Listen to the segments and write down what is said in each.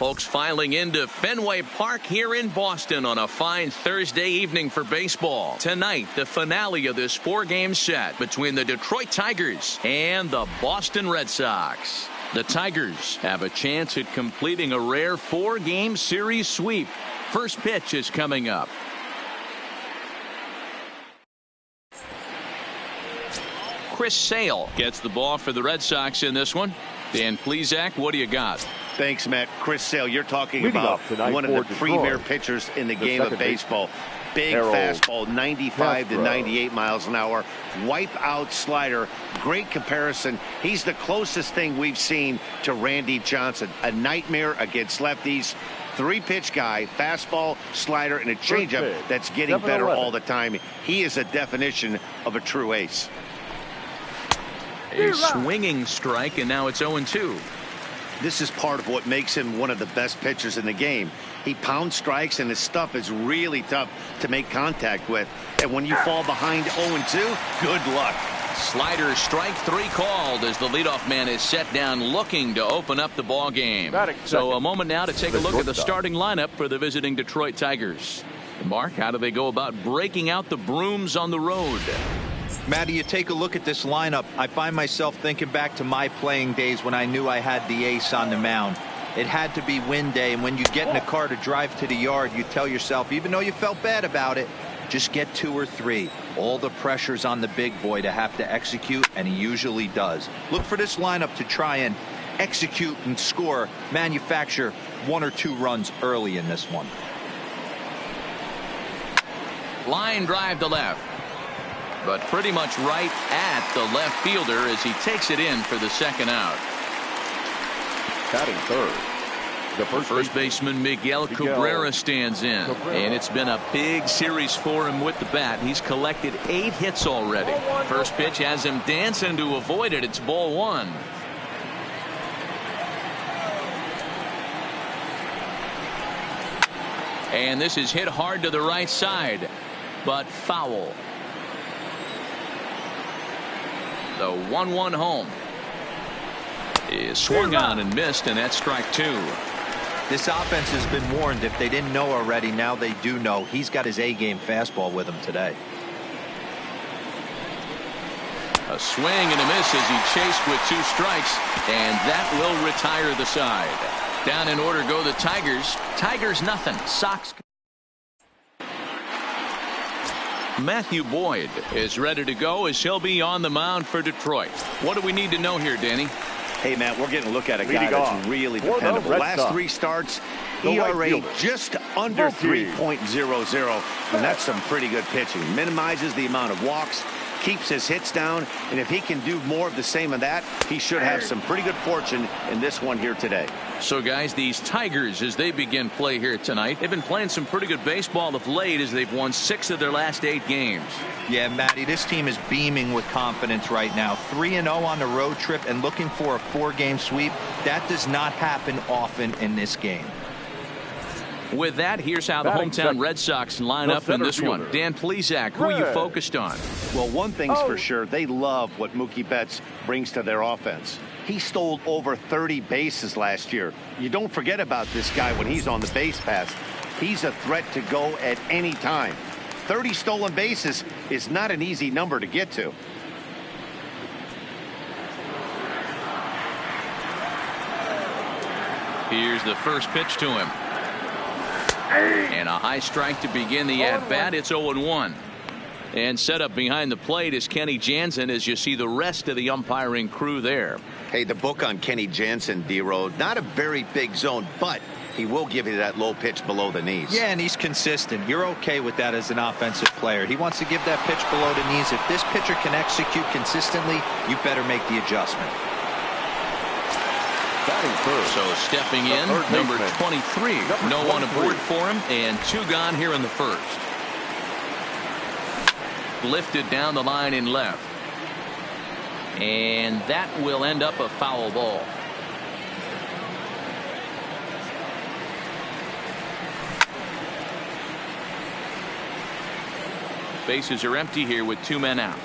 Folks filing into Fenway Park here in Boston on a fine Thursday evening for baseball. Tonight, the finale of this 4-game set between the Detroit Tigers and the Boston Red Sox. The Tigers have a chance at completing a rare 4-game series sweep. First pitch is coming up. Chris Sale gets the ball for the Red Sox in this one. Dan Plesac, what do you got? Thanks, Matt. Chris Sale, you're talking about one of the premier pitchers in the game of baseball. Big fastball, 95 to 98 miles an hour. Wipe out slider. Great comparison. He's the closest thing we've seen to Randy Johnson. A nightmare against lefties. 3-pitch guy, fastball, slider, and a changeup that's getting better all the time. He is a definition of a true ace. A swinging strike, and now it's 0-2. This is part of what makes him one of the best pitchers in the game. He pounds strikes, and his stuff is really tough to make contact with. And when you fall behind 0-2, good luck. Slider strike 3 called as the leadoff man is set down looking to open up the ball game. So a moment now to take a look at the starting lineup for the visiting Detroit Tigers. Mark, how do they go about breaking out the brooms on the road? Matty, you take a look at this lineup. I find myself thinking back to my playing days when I knew I had the ace on the mound. It had to be win day, and when you get in a car to drive to the yard, you tell yourself, even though you felt bad about it, just get 2 or 3. All the pressure's on the big boy to have to execute, and he usually does. Look for this lineup to try and execute and score, manufacture 1 or 2 runs early in this one. Line drive to left, but pretty much right at the left fielder as he takes it in for the second out. Batting third, the first baseman Miguel Cabrera stands in, and it's been a big series for him with the bat. He's collected 8 hits already. First pitch has him dancing to avoid it. It's ball 1. And this is hit hard to the right side, but foul. The 1-1 home is swung on and missed, and that's strike 2. This offense has been warned. If they didn't know already, now they do know. He's got his A-game fastball with him today. A swing and a miss as he chased with 2 strikes, and that will retire the side. Down in order go the Tigers. Tigers nothing. Sox. Matthew Boyd is ready to go as he'll be on the mound for Detroit. What do we need to know here, Danny? Hey, Matt, we're getting a look at a guy that's really dependable. Last 3 starts, ERA just under 3.00, and that's some pretty good pitching. Minimizes the amount of walks, keeps his hits down, and if he can do more of the same of that, he should have some pretty good fortune in this one here today. So, guys, these Tigers, as they begin play here tonight, they've been playing some pretty good baseball of late as they've won 6 of their last 8 games. Yeah, Matty, this team is beaming with confidence right now. 3-0 on the road trip and looking for a 4-game sweep. That does not happen often in this game. With that, here's how the hometown Red Sox line up in this one. Dan Plesac, who are you focused on? Well, one thing's for sure. They love what Mookie Betts brings to their offense. He stole over 30 bases last year. You don't forget about this guy when he's on the base pass. He's a threat to go at any time. 30 stolen bases is not an easy number to get to. Here's the first pitch to him. And a high strike to begin the at-bat. It's 0-1. And set up behind the plate is Kenny Jansen as you see the rest of the umpiring crew there. Hey, the book on Kenny Jansen, D-Row, not a very big zone, but he will give you that low pitch below the knees. Yeah, and he's consistent. You're okay with that as an offensive player. He wants to give that pitch below the knees. If this pitcher can execute consistently, you better make the adjustment. So stepping in, number 23. No one aboard for him, and 2 gone here in the first. Lifted down the line in left. And that will end up a foul ball. Bases are empty here with 2 men out.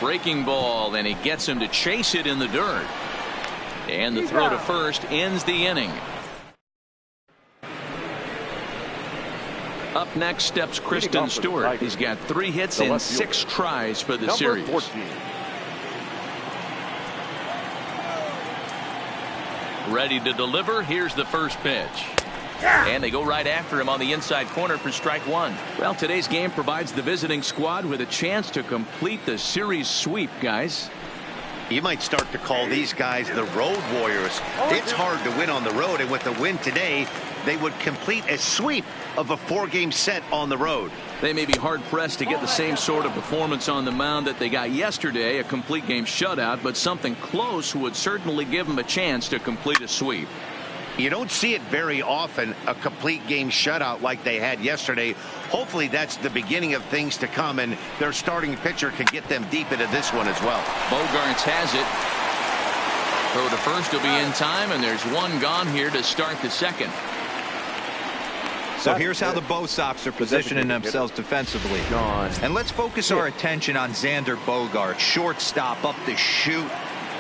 Breaking ball, and he gets him to chase it in the dirt. And the throw to first ends the inning. Up next steps Kristen Stewart. He's got 3 hits in 6 tries for the series. 14. Ready to deliver. Here's the first pitch. And they go right after him on the inside corner for strike 1. Well, today's game provides the visiting squad with a chance to complete the series sweep, guys. You might start to call these guys the road warriors. It's hard to win on the road, and with the win today, they would complete a sweep of a 4-game set on the road. They may be hard-pressed to get the same sort of performance on the mound that they got yesterday, a complete game shutout, but something close would certainly give them a chance to complete a sweep. You don't see it very often, a complete game shutout like they had yesterday. Hopefully that's the beginning of things to come, and their starting pitcher can get them deep into this one as well. Bogaerts has it. Throw to first will be in time, and there's 1 gone here to start the second. So here's how the Bo Sox are positioning themselves defensively. And let's focus our attention on Xander Bogaerts, shortstop, up the chute.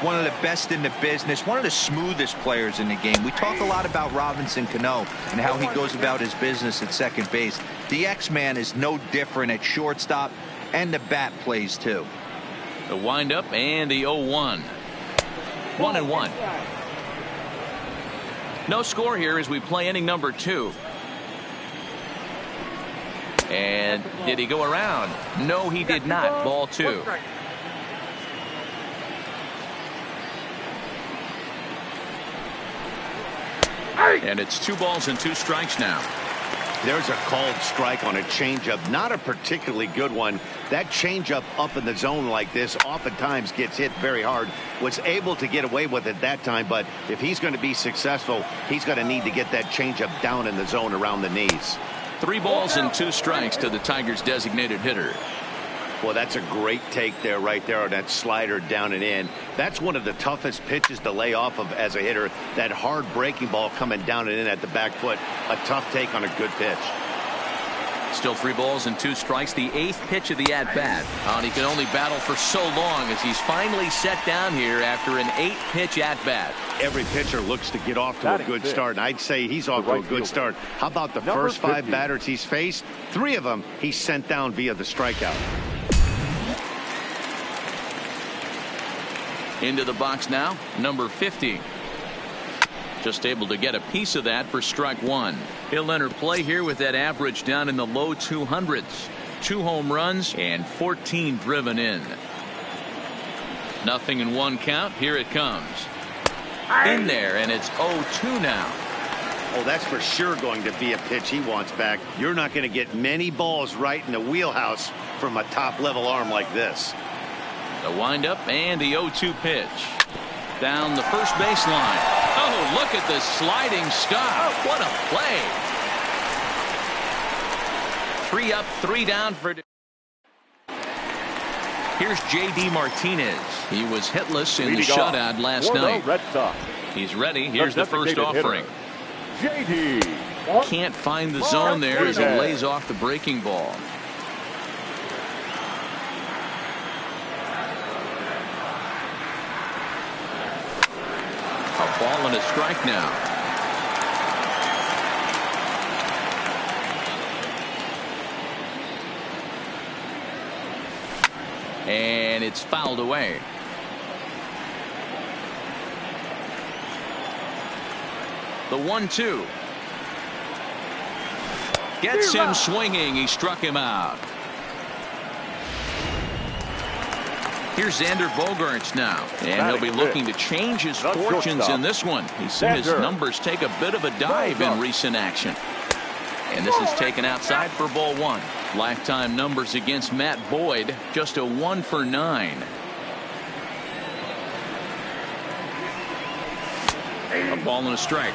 One of the best in the business, one of the smoothest players in the game. We talk a lot about Robinson Cano and how he goes about his business at second base. The X-Man is no different at shortstop, and the bat plays too. The windup and the 0-1. 1-1. No score here as we play inning number 2. And did he go around? No, he did not. Ball 2. And it's 2 balls and 2 strikes now. There's a called strike on a changeup, not a particularly good one. That changeup up in the zone like this oftentimes gets hit very hard. Was able to get away with it that time, but if he's going to be successful, he's going to need to get that changeup down in the zone around the knees. 3 balls and 2 strikes to the Tigers' designated hitter. Well, that's a great take there right there on that slider down and in. That's one of the toughest pitches to lay off of as a hitter. That hard breaking ball coming down and in at the back foot. A tough take on a good pitch. Still 3 balls and 2 strikes. The 8th pitch of the at-bat. And he can only battle for so long as he's finally set down here after an 8-pitch at-bat. Every pitcher looks to get off to a good start, and I'd say he's off to a good start. How about the first 5 batters he's faced? 3 of them he's sent down via the strikeout. Into the box now, number 50. Just able to get a piece of that for strike 1. He'll enter play here with that average down in the low 200s. 2 home runs and 14 driven in. Nothing in 1 count. Here it comes. In there, and it's 0-2 now. Oh, that's for sure going to be a pitch he wants back. You're not going to get many balls right in the wheelhouse from a top-level arm like this. The windup and the 0-2 pitch. Down the first baseline. Oh, look at the sliding stop. What a play. 3 up, 3 down for. Here's J.D. Martinez. He was hitless in the shutout last night. He's ready. Here's the first offering. J.D. Can't find the zone there as he lays off the breaking ball. A ball and a strike now. And it's fouled away. The 1-2. Gets him swinging. He struck him out. Here's Xander Bogaerts now, and he'll be looking to change his fortunes in this one. He's seen his numbers take a bit of a dive in recent action. And this is taken outside for ball 1. Lifetime numbers against Matt Boyd, just a 1 for 9. A ball and a strike.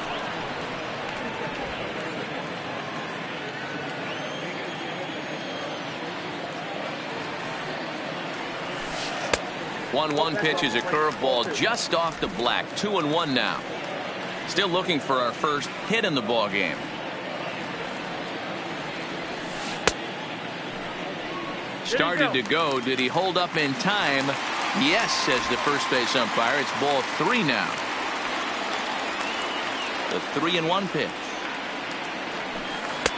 One pitch is a curveball just off the black. 2-1 now. Still looking for our first hit in the ball game. Started to go. Did he hold up in time? Yes, says the first base umpire. It's ball 3 now. The 3-1 pitch.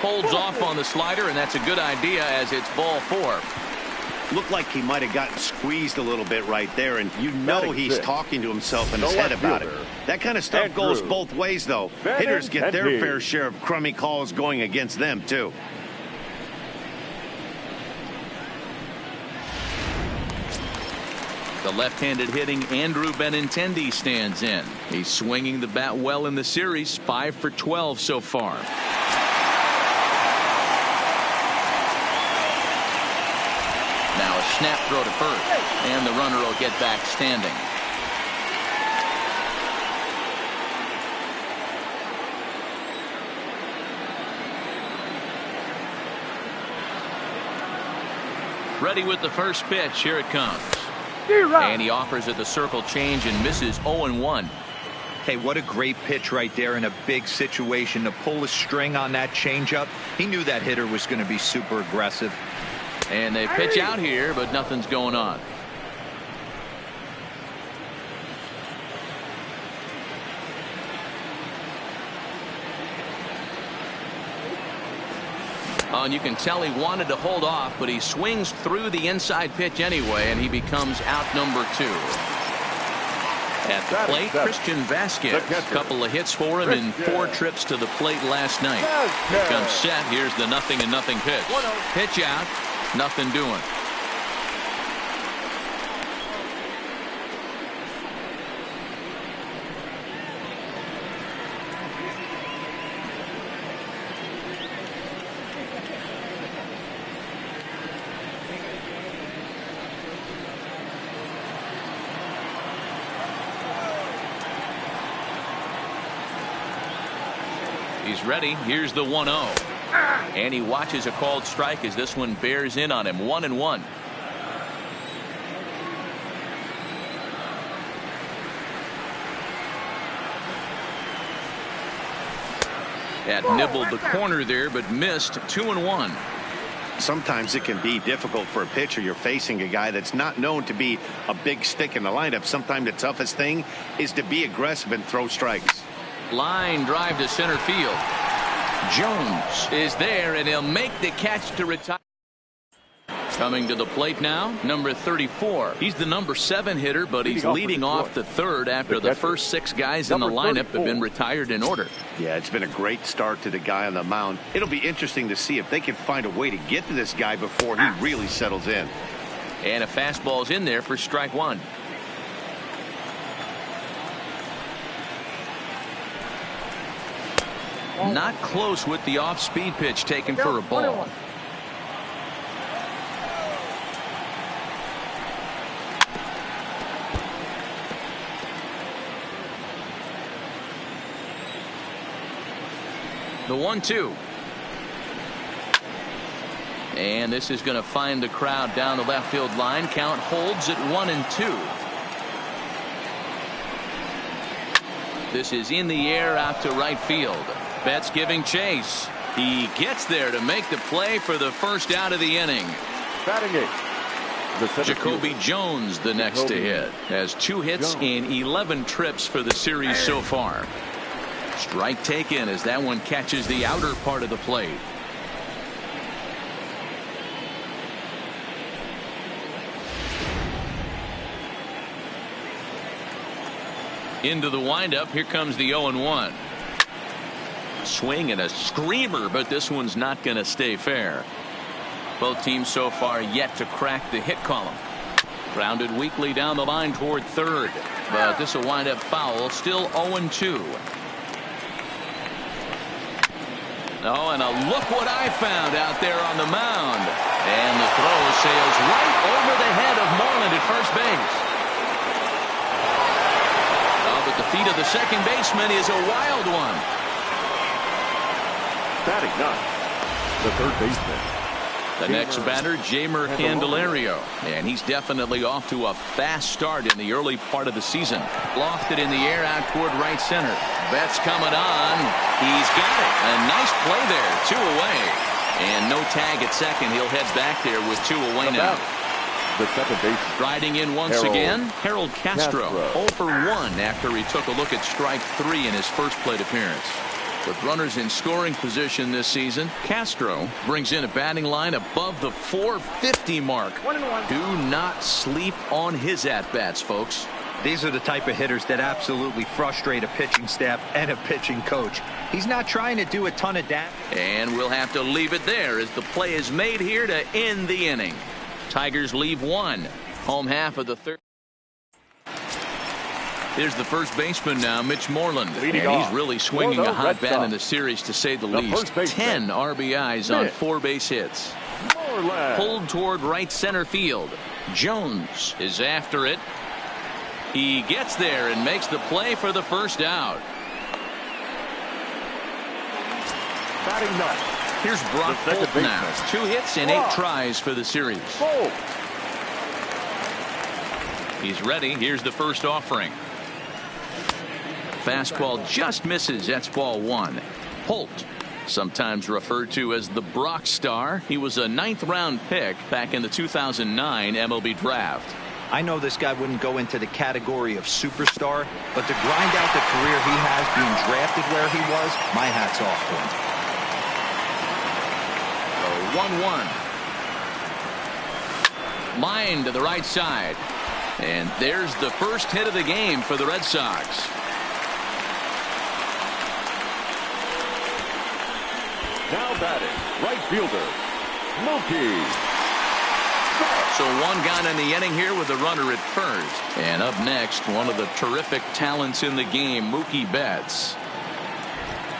Holds off on the slider, and that's a good idea as it's ball 4. Looked like he might have gotten squeezed a little bit right there, and you know he's talking to himself in his head about it. That kind of stuff goes both ways, though. Hitters get their fair share of crummy calls going against them, too. The left-handed hitting Andrew Benintendi stands in. He's swinging the bat well in the series, 5 for 12 so far. Now a snap throw to first, and the runner will get back standing. Ready with the first pitch. Here it comes. And he offers it the circle change and misses 0-1. Hey, what a great pitch right there in a big situation to pull a string on that changeup. He knew that hitter was going to be super aggressive. And they pitch out here, but nothing's going on. Oh, and you can tell he wanted to hold off, but he swings through the inside pitch anyway, and he becomes out number 2. At the plate, Christian Vasquez. A couple of hits for him in 4 trips to the plate last night. Here comes set. Here's the 0-0 pitch. Pitch out. Nothing doing. He's ready. Here's the 1-0. And he watches a called strike as this one bears in on him. 1-1. That nibbled the corner there, but missed. 2-1. Sometimes it can be difficult for a pitcher. You're facing a guy that's not known to be a big stick in the lineup. Sometimes the toughest thing is to be aggressive and throw strikes. Line drive to center field. Jones is there, and he'll make the catch to retire. Coming to the plate now, number 34. He's the number 7 hitter, but he's leading off the third after the first 6 guys in the lineup have been retired in order. Yeah, it's been a great start to the guy on the mound. It'll be interesting to see if they can find a way to get to this guy before he really settles in. And a fastball's in there for strike 1. Not close with the off-speed pitch taken for a ball. The 1-2. And this is going to find the crowd down the left field line. Count holds at 1-2. This is in the air out to right field. Betts giving chase. He gets there to make the play for the first out of the inning. Batting 8. Jacoby Jones the next to hit. Has 2 hits in 11 trips for the series so far. Strike taken as that one catches the outer part of the plate. Into the windup. Here comes the 0-1. Swing and a screamer, but this one's not going to stay fair. Both teams so far yet to crack the hit column. Grounded weakly down the line toward third, but this will wind up foul. Still 0-2. Oh, and look what I found out there on the mound. And the throw sails right over the head of Moreland at first base. Oh, but the feet of the second baseman is a wild one. Batting 9. The third baseman. The next batter, Jeimer Candelario. And he's definitely off to a fast start in the early part of the season. Lofted in the air out toward right center. Betts coming on. He's got it. A nice play there. 2 away. And no tag at second. He'll head back there with 2 away now. The second base. Riding in once again, Harold Castro. 0 for 1 after he took a look at strike 3 in his first plate appearance. With runners in scoring position this season, Castro brings in a batting line above the 450 mark. 1-1. Do not sleep on his at-bats, folks. These are the type of hitters that absolutely frustrate a pitching staff and a pitching coach. He's not trying to do a ton of damage. And we'll have to leave it there as the play is made here to end the inning. Tigers leave 1. Home half of the third. Here's the first baseman now, Mitch Moreland. And he's really swinging a hot bat in the series, to say the least. 10 RBIs on 4 base hits. Pulled toward right center field. Jones is after it. He gets there and makes the play for the first out. Batting ninth. Here's Brock Holt now. 2 hits and 8 tries for the series. He's ready. Here's the first offering. Fastball just misses. That's ball 1. Holt, sometimes referred to as the Brock Star. He was a 9th round pick back in the 2009 MLB draft. I know this guy wouldn't go into the category of superstar, but to grind out the career he has being drafted where he was, my hat's off to him. 1-1. Line to the right side. And there's the first hit of the game for the Red Sox. Now batting, right fielder, Mookie. So 1 gone in the inning here with a runner at first. And up next, one of the terrific talents in the game, Mookie Betts.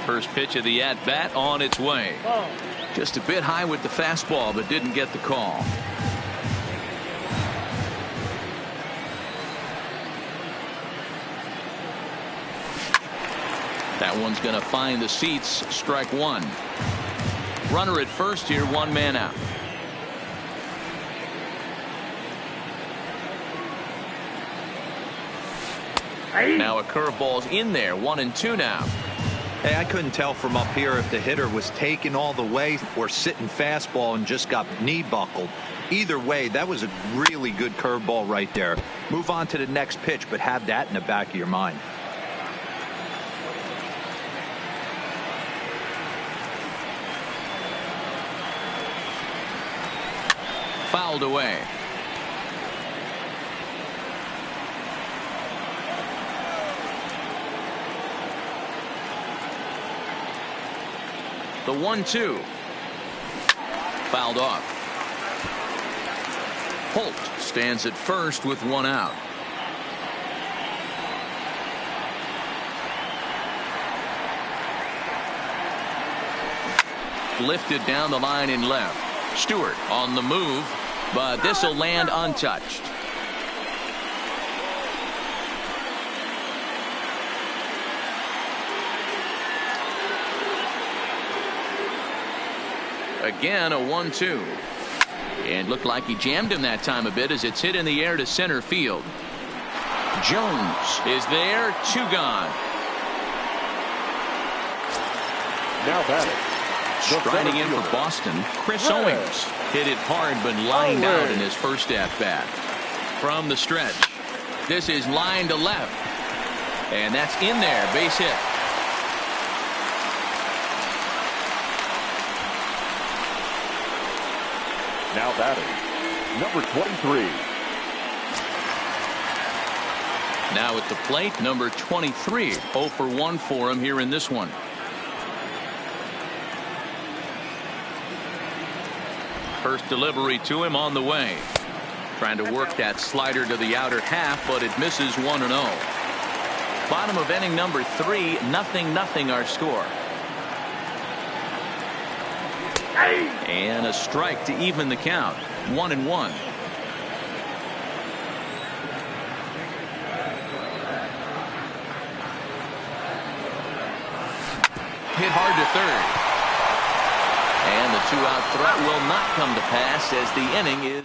First pitch of the at-bat on its way. Just a bit high with the fastball, but didn't get the call. That one's going to find the seats. Strike 1. Runner at first here, 1 man out. Now a curveball's in there. 1-2 now. Hey, I couldn't tell from up here if the hitter was taking all the way or sitting fastball and just got knee buckled. Either way, that was a really good curveball right there. Move on to the next pitch, but have that in the back of your mind. Fouled away. The 1-2. Fouled off. Holt stands at first with 1 out. Lifted down the line in left. Stewart on the move, but this will land untouched. Again, a 1-2. And looked like he jammed him that time a bit as it's hit in the air to center field. Jones is there. 2 gone. Now batting. Striding in for Boston, Chris Owings. Hit it hard but lined out in his first at-bat. From the stretch. This is line to left. And that's in there. Base hit. Now batting, number 23. Now at the plate, number 23. 0 for 1 for him here in this one. First delivery to him on the way. Trying to work that slider to the outer half, but it misses 1-0. Bottom of inning number 3, 0-0 our score. And a strike to even the count. 1-1. Hit hard to third. And the 2-out threat will not come to pass as the inning is.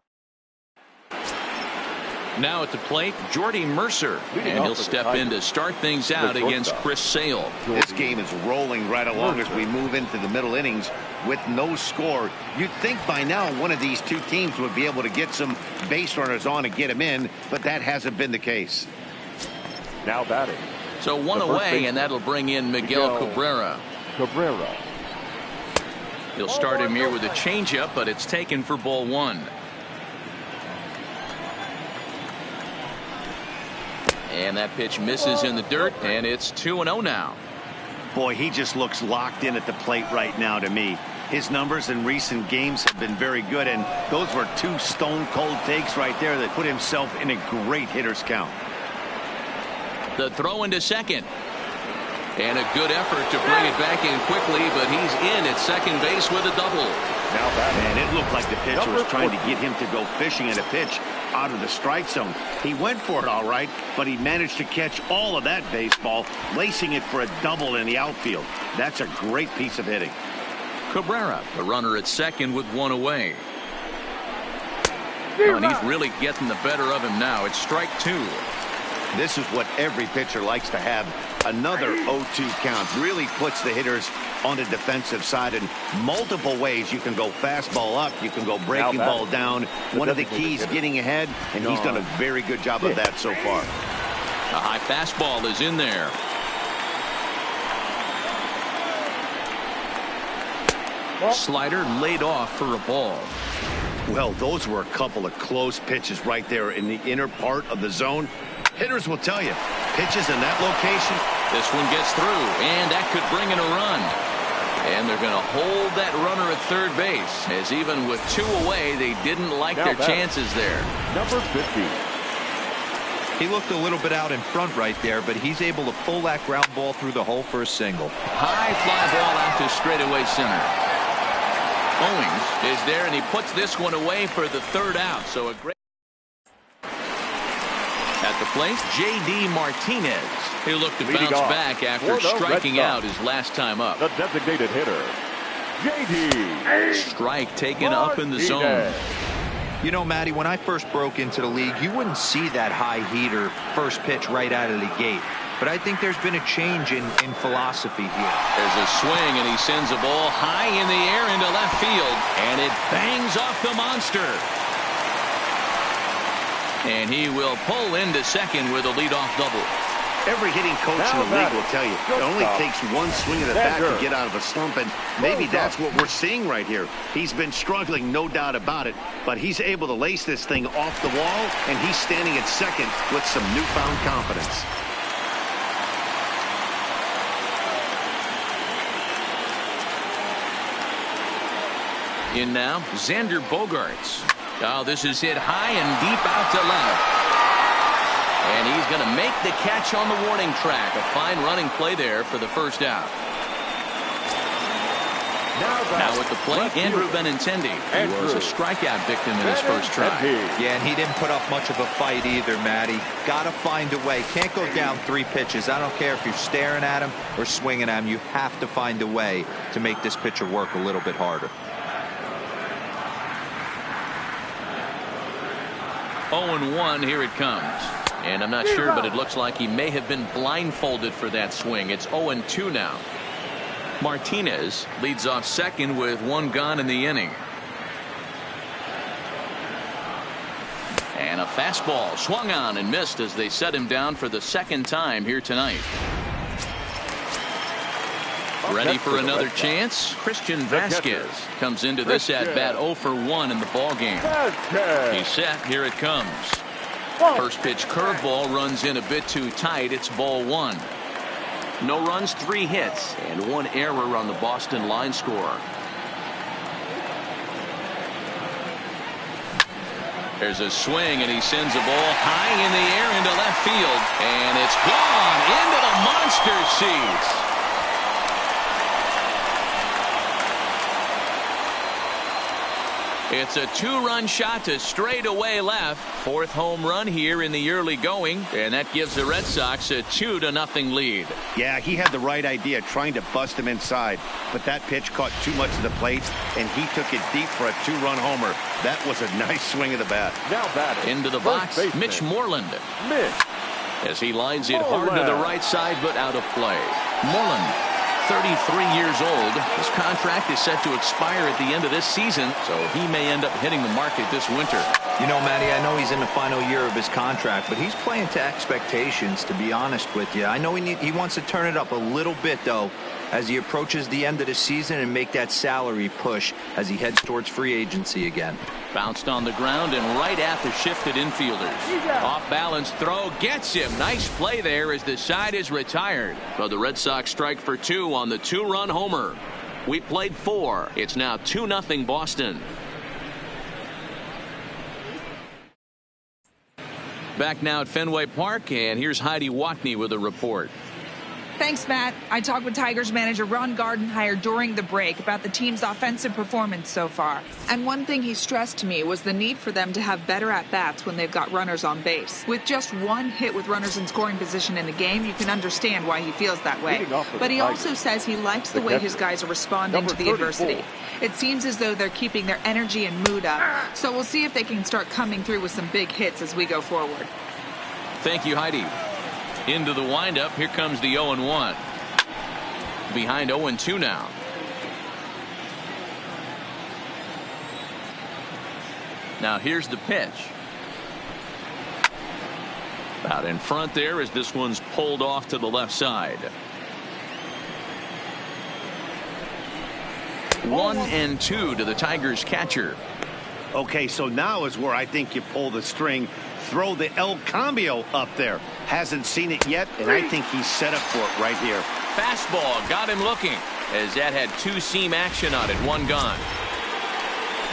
Now at the plate, Jordy Mercer, and he'll step in to start things out against Chris Sale. This game is rolling right along as we move into the middle innings with no score. You'd think by now one of these two teams would be able to get some base runners on and get them in, but that hasn't been the case. Now batting. So one away, and that'll bring in Miguel Cabrera. He'll start him here with a changeup, but it's taken for ball one. And that pitch misses in the dirt, and it's 2-0 now. Boy, he just looks locked in at the plate right now to me. His numbers in recent games have been very good, and those were two stone-cold takes right there that put himself in a great hitter's count. The throw into second. And a good effort to bring it back in quickly, but he's in at second base with a double. Now batting. And it looked like the pitcher was trying to get him to go fishing at a pitch out of the strike zone. He went for it all right, but he managed to catch all of that baseball, lacing it for a double in the outfield. That's a great piece of hitting. Cabrera, the runner at second with one away. And he's really getting the better of him now. It's strike two. This is what every pitcher likes to have. Another 0-2 count really puts the hitters on the defensive side in multiple ways. You can go fastball up, you can go breaking ball down. One of the keys getting ahead, and he's done a very good job of that so far. A high fastball is in there. Slider laid off for a ball. Well, those were a couple of close pitches right there in the inner part of the zone. Hitters will tell you, pitches in that location. This one gets through, and that could bring in a run. And they're going to hold that runner at third base, as even with two away, they didn't like their chances there. Number 50. He looked a little bit out in front right there, but he's able to pull that ground ball through the hole for a single. High fly ball out to straightaway center. Owings is there, and he puts this one away for the third out. So a great. At the plate, J.D. Martinez, who looked to bounce back after striking out his last time up. The designated hitter, J.D. Strike taken up in the zone. You know, Matty, when I first broke into the league, you wouldn't see that high heater first pitch right out of the gate. But I think there's been a change in philosophy here. There's a swing, and he sends a ball high in the air into left field, and it bangs off the monster. And he will pull into second with a leadoff double. Every hitting coach in the league will tell you it only takes one swing of the bat to get out of a slump, and maybe that's what we're seeing right here. He's been struggling, no doubt about it, but he's able to lace this thing off the wall, and he's standing at second with some newfound confidence. In now, Xander Bogaerts. Oh, this is hit high and deep out to left. And he's going to make the catch on the warning track. A fine running play there for the first out. Now at the plate, Andrew Benintendi. He was a strikeout victim in his first try. Yeah, and he didn't put up much of a fight either, Matty. Got to find a way. Can't go down three pitches. I don't care if you're staring at him or swinging at him. You have to find a way to make this pitcher work a little bit harder. 0-1, here it comes. And I'm not sure, but it looks like he may have been blindfolded for that swing. It's 0-2 now. Martinez leads off second with one gone in the inning. And a fastball swung on and missed as they set him down for the second time here tonight. Ready for another chance? Christian Vasquez comes into this at-bat 0 for 1 in the ballgame. He's set. Here it comes. First pitch curveball runs in a bit too tight. It's ball one. No runs, 3 hits, and 1 error on the Boston line score. There's a swing, and he sends a ball high in the air into left field, and it's gone into the monster seats. It's a 2-run shot to straightaway left. 4th home run here in the early going, and that gives the Red Sox a 2-0 lead. Yeah, he had the right idea, trying to bust him inside, but that pitch caught too much of the plate, and he took it deep for a 2-run homer. That was a nice swing of the bat. Now batting. Into the box, Mitch Moreland. Mitch. As he lines it hard to the right side, but out of play. Moreland, 33 years old. His contract is set to expire at the end of this season, so he may end up hitting the market this winter. You know, Matty, I know he's in the final year of his contract, but he's playing to expectations, to be honest with you. I know he wants to turn it up a little bit, though, as he approaches the end of the season and make that salary push as he heads towards free agency again. Bounced on the ground and right at the shifted infielders. Off balance throw gets him. Nice play there as the side is retired. But the Red Sox strike for 2 on the 2-run homer. We played 4. It's now 2-0 Boston. Back now at Fenway Park, and here's Heidi Watney with a report. Thanks, Matt. I talked with Tigers manager Ron Gardenhire during the break about the team's offensive performance so far. And one thing he stressed to me was the need for them to have better at-bats when they've got runners on base. With just 1 hit with runners in scoring position in the game, you can understand why he feels that way. But he also says he likes the way his guys are responding to the adversity. It seems as though they're keeping their energy and mood up. So we'll see if they can start coming through with some big hits as we go forward. Thank you, Heidi. Into the windup. Here comes the 0-1. Behind 0-2 now. Now here's the pitch. Out in front there as this one's pulled off to the left side. 1-2 to the Tigers catcher. Okay, so now is where I think you pull the string. Throw the El Cambio up there. Hasn't seen it yet, and I think he's set up for it right here. Fastball got him looking as that had 2-seam action on it. 1 gone.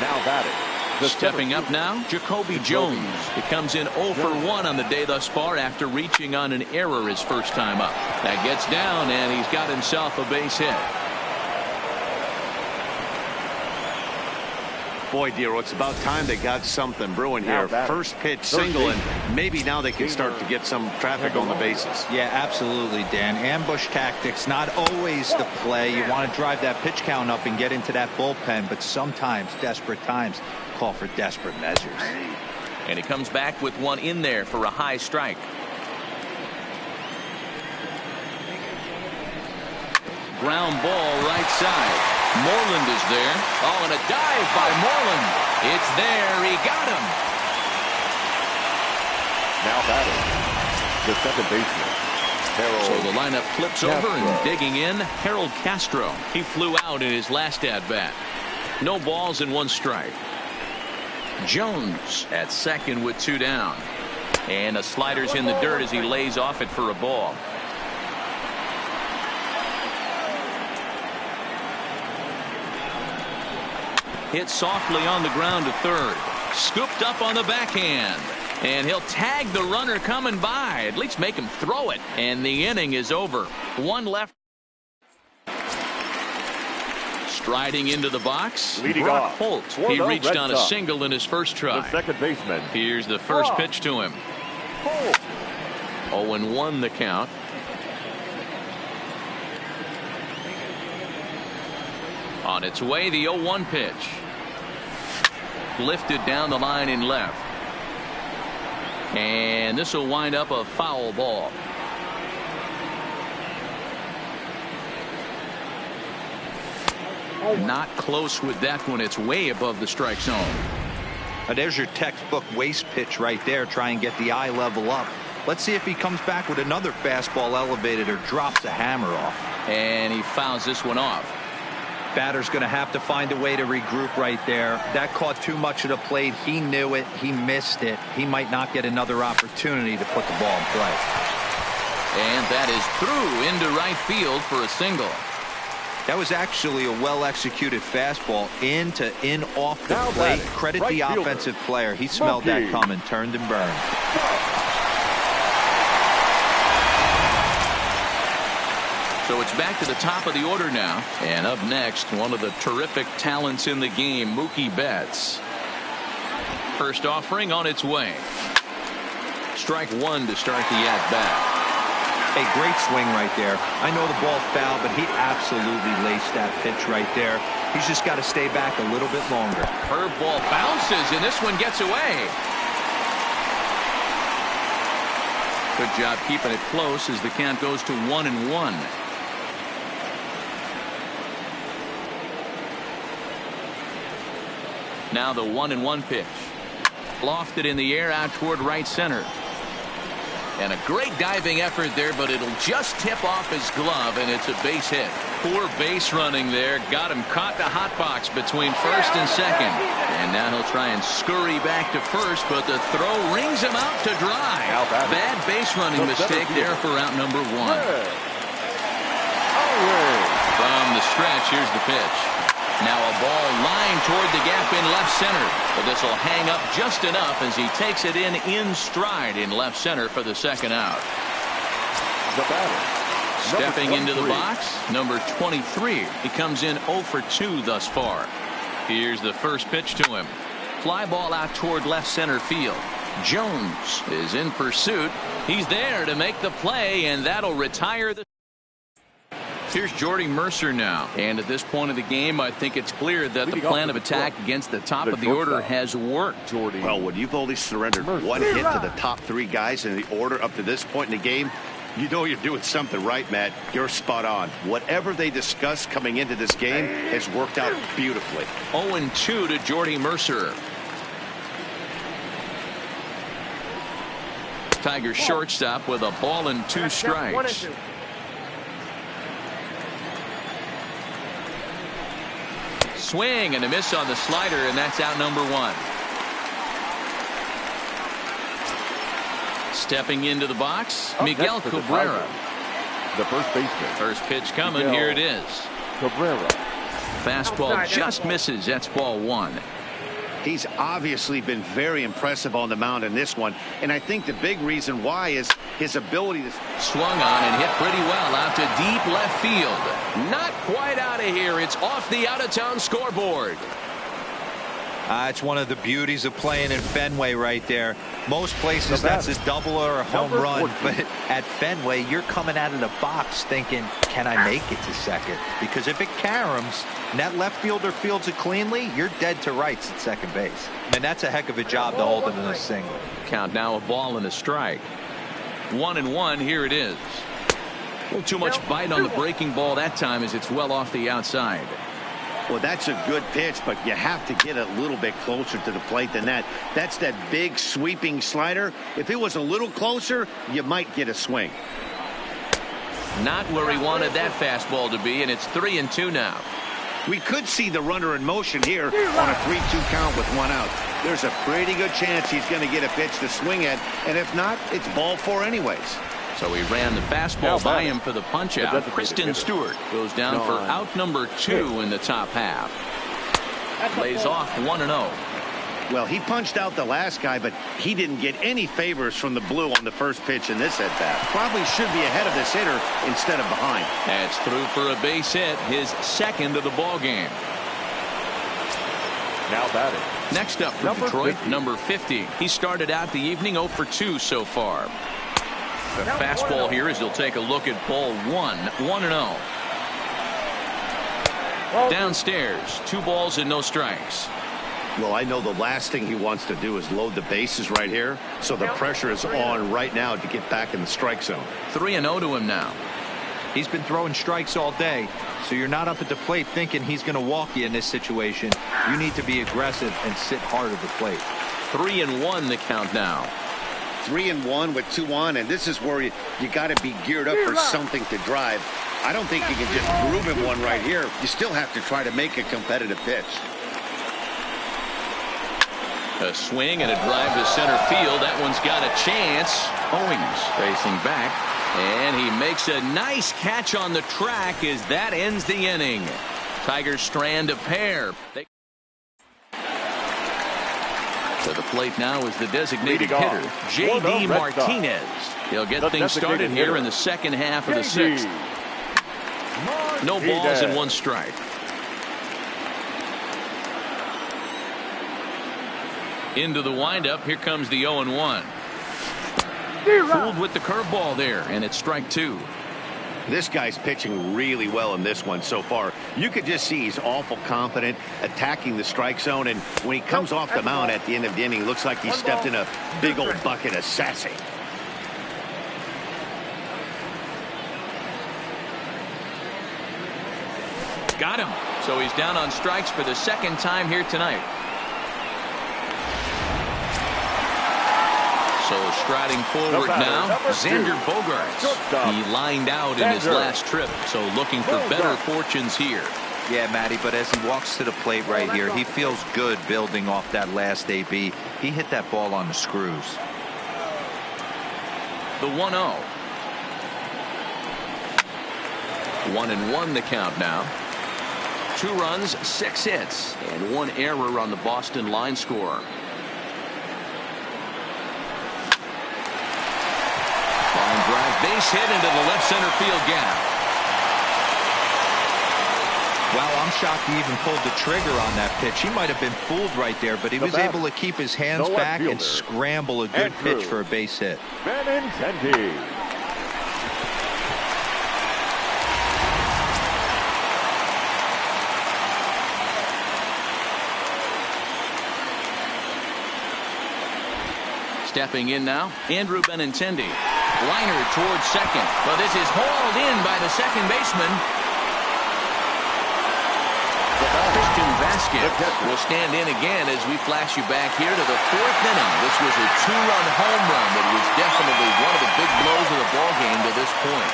Now batting. Stepping up now, Jacoby Jones. He comes in 0 for 1 on the day thus far after reaching on an error his first time up. That gets down, and he's got himself a base hit. Boy, Dero, it's about time they got something brewing here. First pitch single, and maybe now they can start to get some traffic on the bases. Yeah, absolutely, Dan. Ambush tactics, not always the play. You want to drive that pitch count up and get into that bullpen, but sometimes desperate times call for desperate measures. And he comes back with one in there for a high strike. Ground ball right side. Moreland is there. Oh, and a dive by Moreland. It's there. He got him. Now batting. The second baseman. Harold. So the lineup flips over and digging in. Harold Castro. He flew out in his last at-bat. No balls and 1 strike. Jones at second with 2 down. And a slider's in the dirt as he lays off it for a ball. Hit softly on the ground to third. Scooped up on the backhand. And he'll tag the runner coming by. At least make him throw it. And the inning is over. 1 left. Striding into the box. Leading Brock off. Holt. He reached on a single in his first try. The second baseman. Here's the first pitch to him. Holt. 0-1 the count. On its way, the 0-1 pitch. Lifted down the line in left. And this will wind up a foul ball. Not close with that one. It's way above the strike zone. Now there's your textbook waste pitch right there. Try and get the eye level up. Let's see if he comes back with another fastball elevated or drops a hammer off. And he fouls this one off. Batter's going to have to find a way to regroup right there. That caught too much of the plate. He knew it. He missed it. He might not get another opportunity to put the ball in play. And that is through into right field for a single. That was actually a well-executed fastball in off the now plate. batting, Credit right the fielder. offensive player. He smelled that coming, turned and burned. So it's back to the top of the order now. And up next, one of the terrific talents in the game, Mookie Betts. First offering on its way. Strike one to start the at-bat. A great swing right there. I know the ball foul, but he absolutely laced that pitch right there. He's just got to stay back a little bit longer. Curveball bounces, and this one gets away. Good job keeping it close as the count goes to 1-1. Now the 1-1 pitch. Lofted in the air out toward right center. And a great diving effort there, but it'll just tip off his glove, and it's a base hit. Poor base running there. Got him caught the hot box between first and second. And now he'll try and scurry back to first, but the throw rings him out to dry. Bad base running mistake there for out number one. From the stretch, here's the pitch. Now a ball lined toward the gap in left center. But this will hang up just enough as he takes it in stride in left center for the second out. The batter, stepping into the box, number 23. He comes in 0 for 2 thus far. Here's the first pitch to him. Fly ball out toward left center field. Jones is in pursuit. He's there to make the play, and that'll retire the. Here's Jordy Mercer now, and at this point of the game, I think it's clear that the plan of attack against the top of the order has worked. Well, when you've only surrendered one hit to the top three guys in the order up to this point in the game, you know you're doing something right, Matt. You're spot on. Whatever they discussed coming into this game has worked out beautifully. 0-2 to Jordy Mercer. Tigers shortstop with a ball and 2 strikes. Swing and a miss on the slider, and that's out number 1. Stepping into the box, Miguel Cabrera. The first baseman. First pitch coming. Miguel Here it is. Cabrera. Fastball just misses. That's ball 1. He's obviously been very impressive on the mound in this one, and I think the big reason why is his ability to. Swung on and hit pretty well out to deep left field. Not quite out of here. It's off the out-of-town scoreboard. It's one of the beauties of playing in Fenway right there. Most places that's a double or a home run, but at Fenway you're coming out of the box thinking, can I make it to second? Because if it caroms and that left fielder fields it cleanly, you're dead to rights at second base. And that's a heck of a job to hold it in a single. Count now a ball and a strike. 1-1. Here it is. A little too much bite on the breaking ball that time as it's well off the outside. Well, that's a good pitch, but you have to get a little bit closer to the plate than that. That's that big sweeping slider. If it was a little closer, you might get a swing. Not where he wanted that fastball to be, and it's 3-2 now. We could see the runner in motion here on a 3-2 count with 1 out. There's a pretty good chance he's going to get a pitch to swing at, and if not, it's ball 4 anyways. So he ran the fastball by him for the punch-out. Kristen Stewart goes down for out number 2 in the top half. Lays off 1-0. Well, he punched out the last guy, but he didn't get any favors from the blue on the first pitch in this at-bat. Probably should be ahead of this hitter instead of behind. That's through for a base hit, his second of the ball game. Now batting. Next up for Detroit, number 50. He started out the evening 0 for 2 so far. The fastball here as he'll take a look at ball 1, 1-0. Downstairs, 2 balls and no strikes. Well, I know the last thing he wants to do is load the bases right here, so the pressure is on right now to get back in the strike zone. 3-0 to him now. He's been throwing strikes all day, so you're not up at the plate thinking he's going to walk you in this situation. You need to be aggressive and sit hard at the plate. 3-1 the count now. 3-1 with 2 on, and this is where you got to be geared up for something to drive. I don't think you can just groove him one right here. You still have to try to make a competitive pitch. A swing and a drive to center field. That one's got a chance. Owings facing back, and he makes a nice catch on the track as that ends the inning. Tigers strand a pair. To the plate now is the designated hitter, J.D. Martinez. He'll get things started here in the second half of the 6th. No balls and 1 strike. Into the windup. Here comes the 0-1. Fooled with the curveball there, and it's strike two. This guy's pitching really well in this one so far. You could just see he's awful confident attacking the strike zone, and when he comes off the mound at the end of the inning, looks like he stepped in a big old bucket of sassy. Got him. So he's down on strikes for the second time here tonight. So striding forward now, Xander Bogaerts. He lined out in his last trip, so looking for better fortunes here. Yeah, Matty, but as he walks to the plate right here, he feels good building off that last AB. He hit that ball on the screws. The 1-0. 1-1 the count now. 2 runs, 6 hits, and 1 error on the Boston line score. Line drive, base hit into the left center field gap. Wow, I'm shocked he even pulled the trigger on that pitch. He might have been fooled right there, but he was able to keep his hands back and scramble a good pitch for a base hit. Benintendi. Stepping in now, Andrew Benintendi. Liner towards second, but this is hauled in by the second baseman. Christian Vasquez will stand in again as we flash you back here to the 4th inning. This was a 2-run home run that was definitely one of the big blows of the ball game to this point.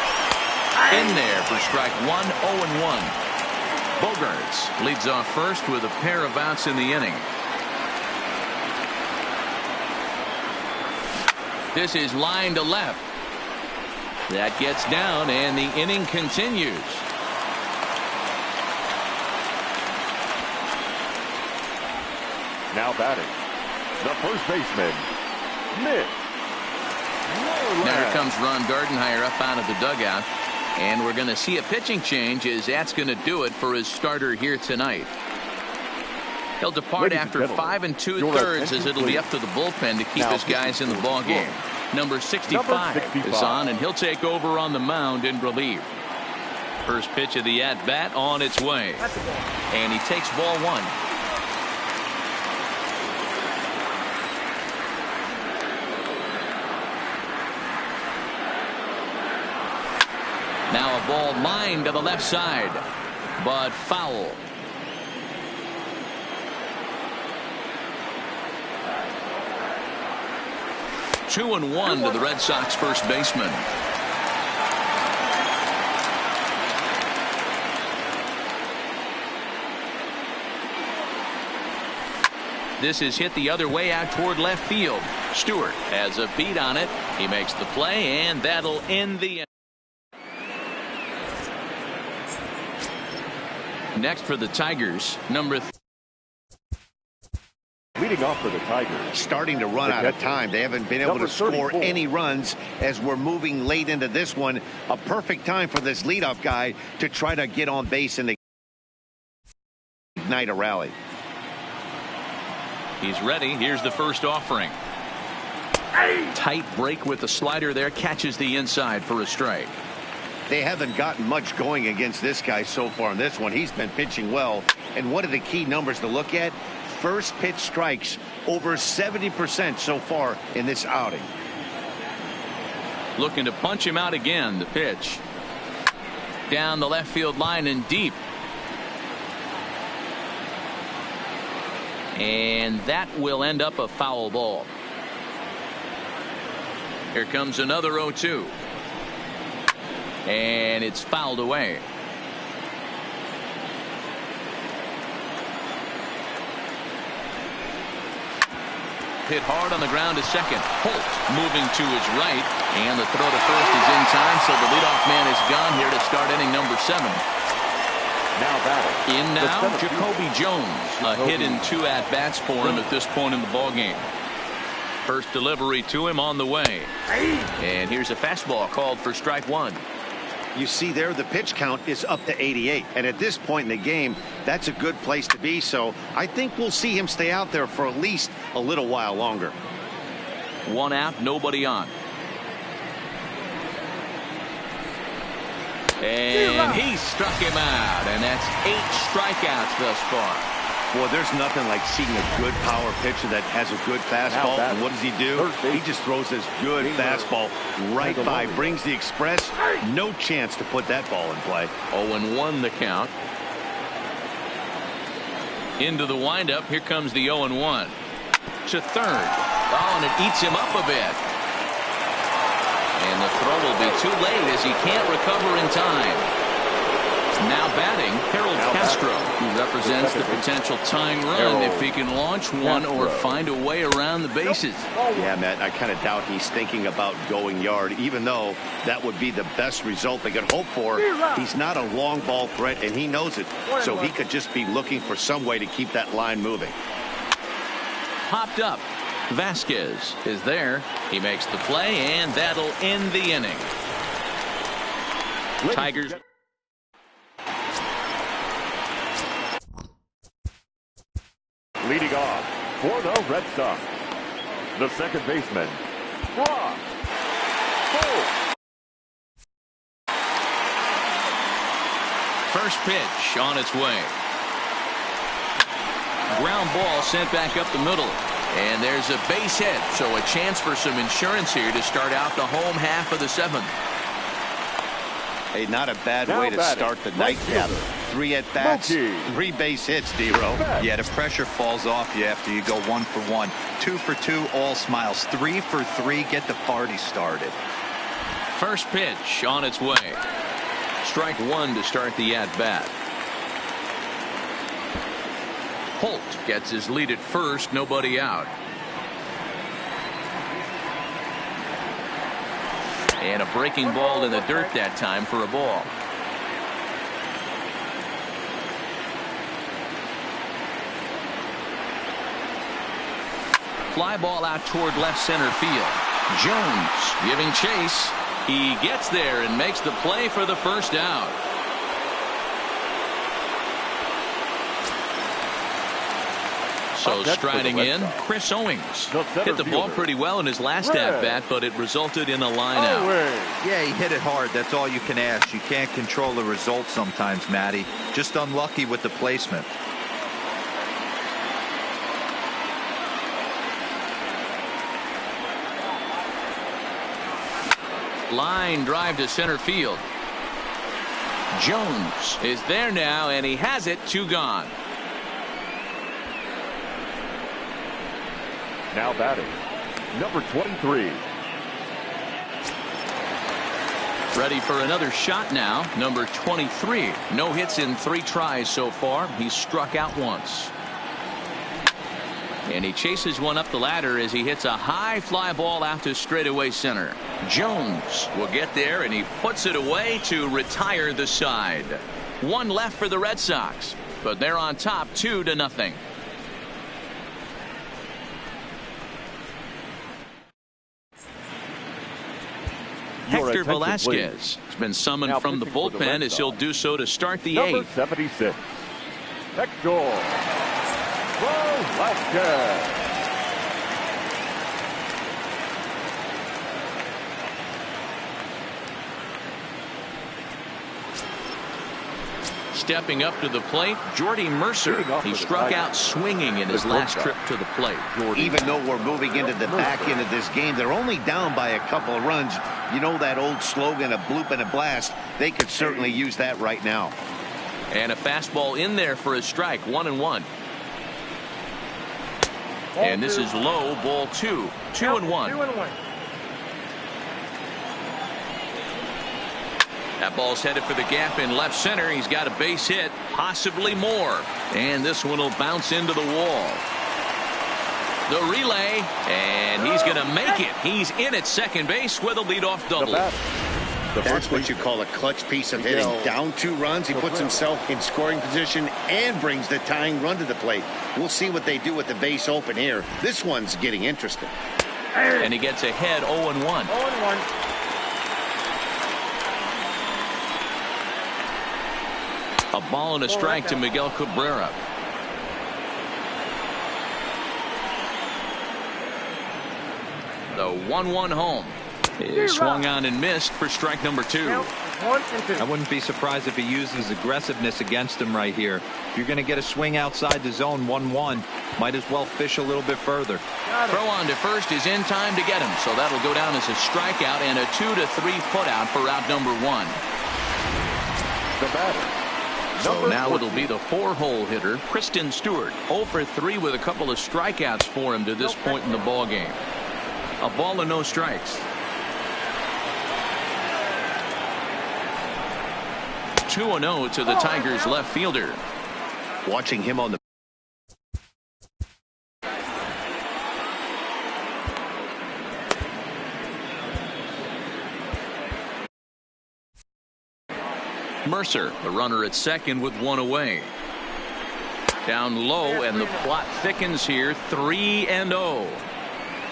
In there for strike 1, 0-1. Bogaerts leads off first with a pair of outs in the inning. This is line to left. That gets down, and the inning continues. Now batting, the first baseman, Mitch. Now here comes Ron Gardenhire up out of the dugout, and we're going to see a pitching change as that's going to do it for his starter here tonight. He'll depart after 5 2/3 as it'll be up to the bullpen to keep his guys in the ball game. Number 65 is on, and he'll take over on the mound in relief. First pitch of the at-bat on its way, and he takes ball 1. Now a ball lined to the left side, but foul. 2-1 to the Red Sox first baseman. This is hit the other way out toward left field. Stewart has a beat on it. He makes the play, and that'll end the inning. Next for the Tigers, number 3. Leading off for the Tigers. Starting to run out of time. They haven't been able to score any runs as we're moving late into this one. A perfect time for this leadoff guy to try to get on base and ignite a rally. He's ready. Here's the first offering. Tight break with the slider there. Catches the inside for a strike. They haven't gotten much going against this guy so far in this one. He's been pitching well. And what are the key numbers to look at? First pitch strikes over 70% so far in this outing. Looking to punch him out again. The pitch down the left field line and deep, and that will end up a foul ball. Here comes another 0-2, and it's fouled away. Hit hard on the ground to second. Holt moving to his right, and the throw to first is in time, so the leadoff man is gone here to start inning number 7. Now batting. In now, Jacoby Jones. A hit in 2 at-bats for him at this point in the ballgame. First delivery to him on the way. And here's a fastball called for strike 1. You see there, the pitch count is up to 88. And at this point in the game, that's a good place to be. So I think we'll see him stay out there for at least a little while longer. 1 out, nobody on. And he struck him out. And that's 8 strikeouts thus far. Well, there's nothing like seeing a good power pitcher that has a good fastball. And what does he do? He just throws this good fastball right by, brings the express. No chance to put that ball in play. 0-1 the count. Into the windup. Here comes the 0-1. To third. Oh, and it eats him up a bit. And the throw will be too late as he can't recover in time. Now batting, Harold Castro, who represents the potential tying run if he can launch one or find a way around the bases. Yeah, Matt, I kind of doubt he's thinking about going yard, even though that would be the best result they could hope for. He's not a long ball threat, and he knows it, so he could just be looking for some way to keep that line moving. Popped up. Vasquez is there. He makes the play, and that'll end the inning. Tigers. Leading off for the Red Sox, the second baseman, Ross. First pitch on its way. Ground ball sent back up the middle. And there's a base hit, so a chance for some insurance here to start out the home half of the 7th. Hey, not a bad way to start the nightcap. 3 at-bats, 3 base hits, D-Row. Yeah, the pressure falls off you after you go 1 for 1. 2 for 2, all smiles. 3 for 3, get the party started. First pitch on its way. Strike 1 to start the at-bat. Holt gets his lead at first, nobody out. And a breaking ball in the dirt that time for a ball. Fly ball out toward left center field. Jones giving chase. He gets there and makes the play for the first out. So striding in, Chris Owings hit the ball pretty well in his last at-bat, but it resulted in a line out. Yeah, he hit it hard. That's all you can ask. You can't control the result sometimes, Matty. Just unlucky with the placement. Line drive to center field. Jones is there now, and he has it. 2 gone. Now batting, number 23. Ready for another shot now. Number 23. No hits in 3 tries so far. He's struck out once. And he chases one up the ladder as he hits a high fly ball out to straightaway center. Jones will get there, and he puts it away to retire the side. 1 left for the Red Sox, but they're on top 2-0. Hector Velasquez has been summoned from the bullpen as he'll do so to start the 8th. Number 76, Hector Velasquez. Stepping up to the plate, Jordy Mercer. He struck out swinging in his last trip to the plate. Even though we're moving into the back end of this game, they're only down by a couple of runs. You know that old slogan, a bloop and a blast. They could certainly use that right now. And a fastball in there for a strike. 1-1. And this is low, ball 2. 2-1. That ball's headed for the gap in left center. He's got a base hit, possibly more. And this one will bounce into the wall. The relay, and he's going to make it. He's in at second base with a leadoff double. That's what you call a clutch piece of hitting. Down 2 runs, he puts himself in scoring position and brings the tying run to the plate. We'll see what they do with the base open here. This one's getting interesting. And he gets ahead 0-1. A ball and a strike to Miguel Cabrera. The 1-1 home is swung on and missed for strike number 2. I wouldn't be surprised if he uses aggressiveness against him right here. If you're going to get a swing outside the zone 1-1, might as well fish a little bit further. Throw on to first is in time to get him, so that'll go down as a strikeout and a 2-3 putout for out number 1. The batter. So now it'll be the 4-hole hitter, Kristen Stewart. 0 for 3 with a couple of strikeouts for him to this point in the ball game. A ball and no strikes. 2-0 to the Tigers left fielder. Watching him on the Mercer, the runner at second with 1 away. Down low, and the plot thickens here. 3-0.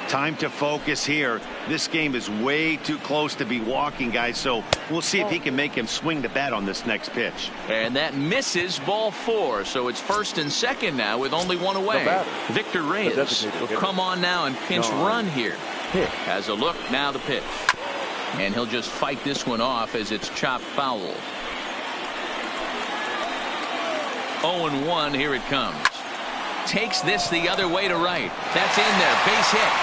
Time to focus here. This game is way too close to be walking, guys, so we'll see if he can make him swing the bat on this next pitch. And that misses, ball 4, so it's first and second now with only 1 away. Victor Reyes will come on now and pinch run here. Has a look, now the pitch. And he'll just fight this one off as it's chopped foul. 0-1, here it comes. Takes this the other way to right. That's in there, base hit.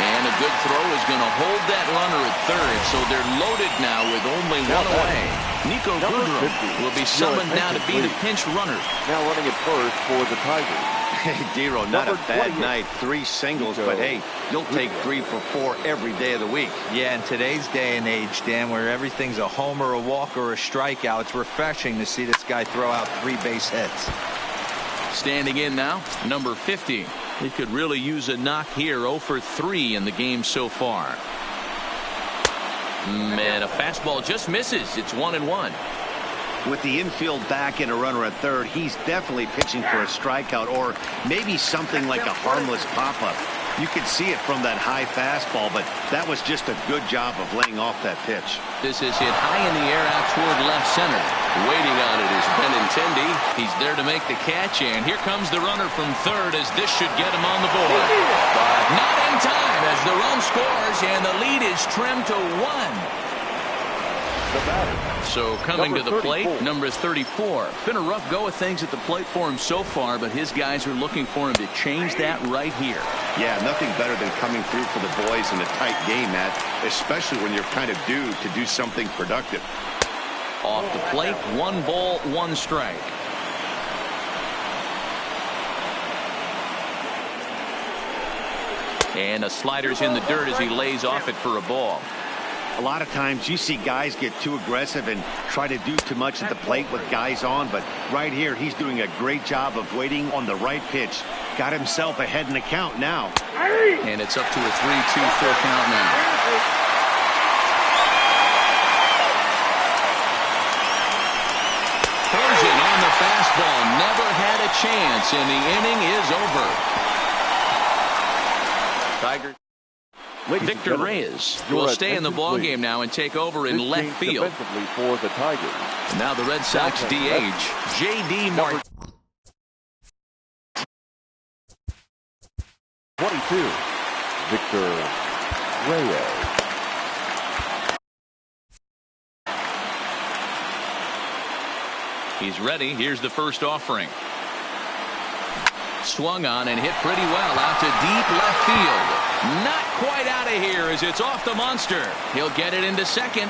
And a good throw is going to hold that runner at third, so they're loaded now with only 1 away. Nico Goodrum will be summoned now to be the pinch runner. Now running at first for the Tigers. Hey, Dero, not a bad night. 3 singles, but hey, you'll take 3 for 4 every day of the week. Yeah, in today's day and age, Dan, where everything's a homer, a walk, or a strikeout, it's refreshing to see this guy throw out 3 base hits. Standing in now, number 50. He could really use a knock here. 0 for 3 in the game so far. And a fastball just misses. It's 1-1. With the infield back and a runner at third, he's definitely pitching for a strikeout or maybe something like a harmless pop-up. You could see it from that high fastball, but that was just a good job of laying off that pitch. This is hit high in the air out toward left center. Waiting on it is Benintendi. He's there to make the catch, and here comes the runner from third as this should get him on the board. But not in time as the run scores, and the lead is trimmed to 1. So coming to the plate, number 34. Been a rough go of things at the plate for him so far, but his guys are looking for him to change that right here. Yeah, nothing better than coming through for the boys in a tight game, Matt, especially when you're kind of due to do something productive. Off the plate, 1 ball, 1 strike. And a slider's in the dirt as he lays off it for a ball. A lot of times you see guys get too aggressive and try to do too much at the plate with guys on, but right here he's doing a great job of waiting on the right pitch. Got himself ahead in the count now. And it's up to a 3-2 full count now. Persian on the fastball, never had a chance, and the inning is over. Tigers. Victor Reyes will stay in the ballgame now and take over in left field. For the Tigers. Now the Red Sox DH, J.D. Martin. 22, Victor Reyes. He's ready. Here's the first offering. Swung on and hit pretty well out to deep left field. Not quite out of here as it's off the monster. He'll get it into second.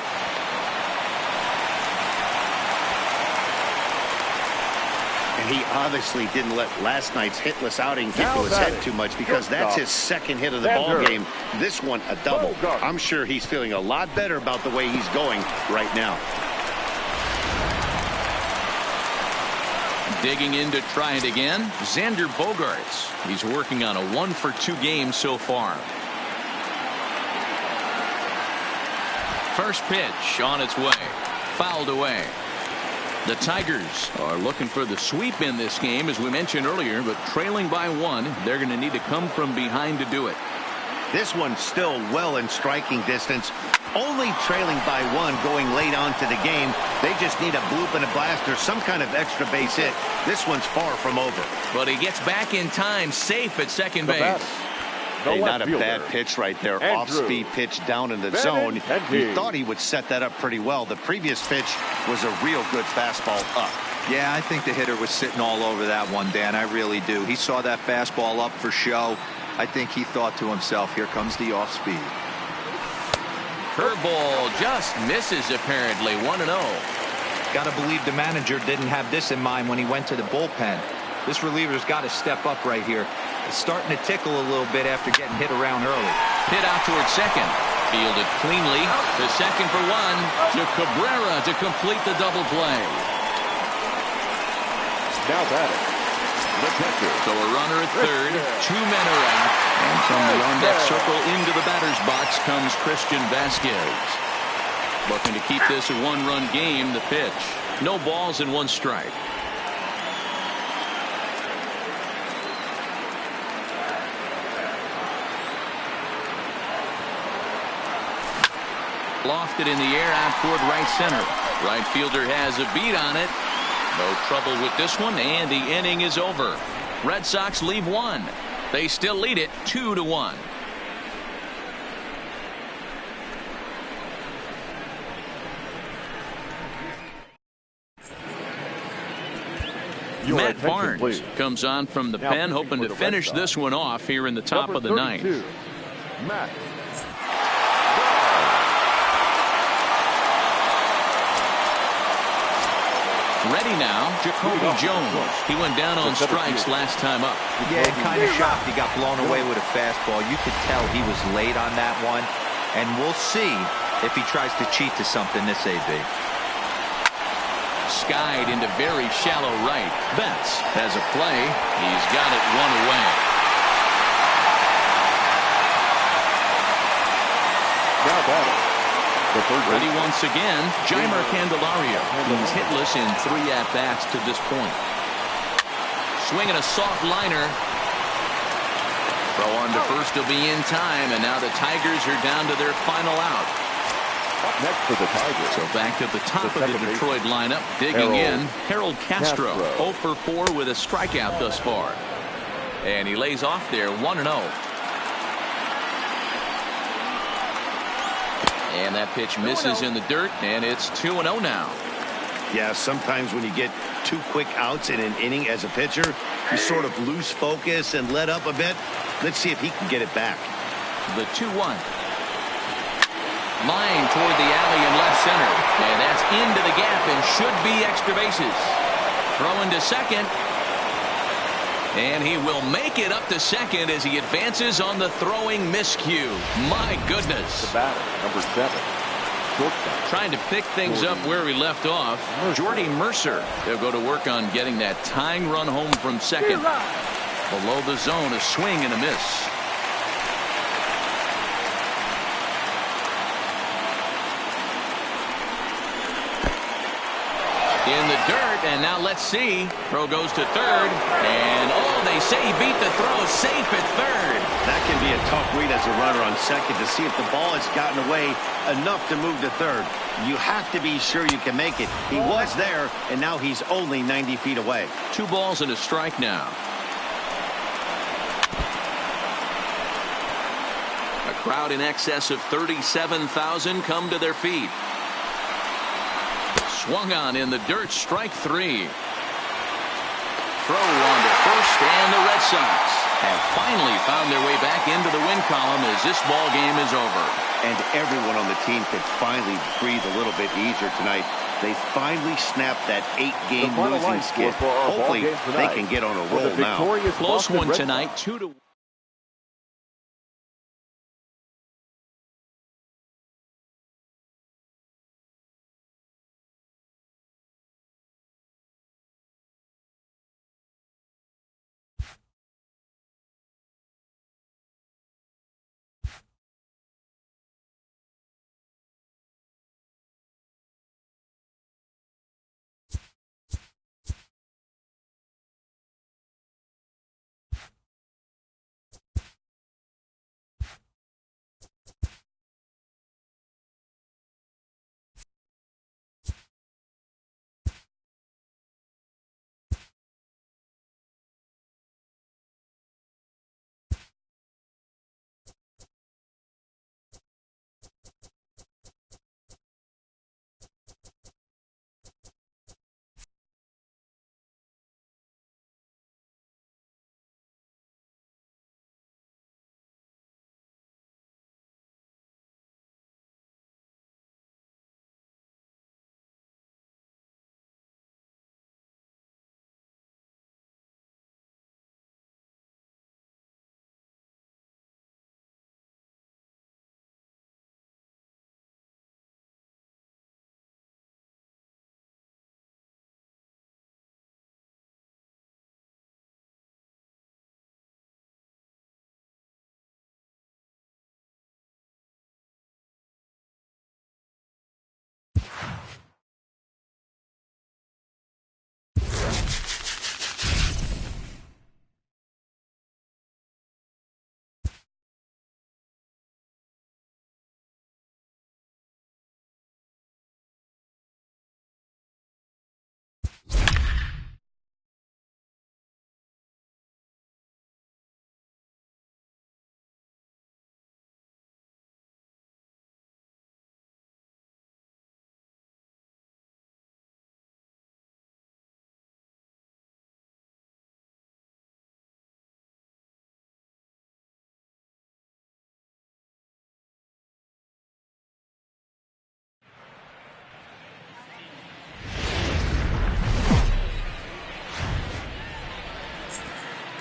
And he obviously didn't let last night's hitless outing get to his head too much because that's his second hit of the ball game. This one a double. I'm sure he's feeling a lot better about the way he's going right now. Digging in to try it again, Xander Bogaerts. He's working on a 1-for-2 game so far. First pitch on its way. Fouled away. The Tigers are looking for the sweep in this game, as we mentioned earlier, but trailing by 1, they're going to need to come from behind to do it. This one's still well in striking distance. Only trailing by 1 going late on to the game. They just need a bloop and a blast or some kind of extra base hit. This one's far from over. But he gets back in time, safe at second base. Hey, not a bad pitch right there. Off-speed pitch down in the zone. He thought he would set that up pretty well. The previous pitch was a real good fastball up. Yeah, I think the hitter was sitting all over that one, Dan. I really do. He saw that fastball up for show. I think he thought to himself, here comes the off-speed. Curveball just misses, apparently. 1-0. Got to believe the manager didn't have this in mind when he went to the bullpen. This reliever's got to step up right here. It's starting to tickle a little bit after getting hit around early. Hit out towards second. Fielded cleanly. The second for 1 to Cabrera to complete the double play. Now batting, the catcher. So a runner at third. 2 men are out. And from the on-deck circle into the batter's box comes Christian Vasquez. Looking to keep this a 1-run game. The pitch. No balls and 1 strike. Lofted in the air out toward right center. Right fielder has a beat on it. No trouble with this one, and the inning is over. Red Sox leave 1. They still lead it 2-1. Matt Barnes please. Comes on from the pen, hoping to finish this one off here in the top of the 9th. Matt. Ready now, Jacoby Jones. He went down on strikes last time up. Yeah, kind of shocked he got blown away with a fastball. You could tell he was late on that one. And we'll see if he tries to cheat to something this AB. Skied into very shallow right. Betts has a play. He's got it 1 away. Now batting. Ready once again, Jeimer Candelario. He's hitless in 3 at-bats to this point. Swinging a soft liner. Throw on to first will be in time, and now the Tigers are down to their final out. Up next for the Tigers. So back at the top of the Detroit lineup, digging in, Harold Castro. 0 for 4 with a strikeout thus far. And he lays off there 1-0. And that pitch misses in the dirt, and it's 2-0 now. Yeah, sometimes when you get 2 quick outs in an inning as a pitcher, you sort of lose focus and let up a bit. Let's see if he can get it back. The 2-1. Line toward the alley in left center. And that's into the gap and should be extra bases. Throwing to second. And he will make it up to second as he advances on the throwing miscue. My goodness. The batter, number 7. Shortstop. Trying to pick things up where we left off. Jordy Mercer. They'll go to work on getting that tying run home from second. Below the zone, a swing and a miss. In the dirt, and now let's see. Throw goes to third, and oh, they say he beat the throw, safe at third. That can be a tough read as a runner on second to see if the ball has gotten away enough to move to third. You have to be sure you can make it. He was there, and now he's only 90 feet away. 2 balls and a strike now. A crowd in excess of 37,000 come to their feet. Swung on in the dirt, strike 3. Throw on to first, and the Red Sox have finally found their way back into the win column as this ball game is over. And everyone on the team could finally breathe a little bit easier tonight. They finally snapped that 8-game losing skid. Hopefully they can get on a roll now. Close one tonight, 2-1.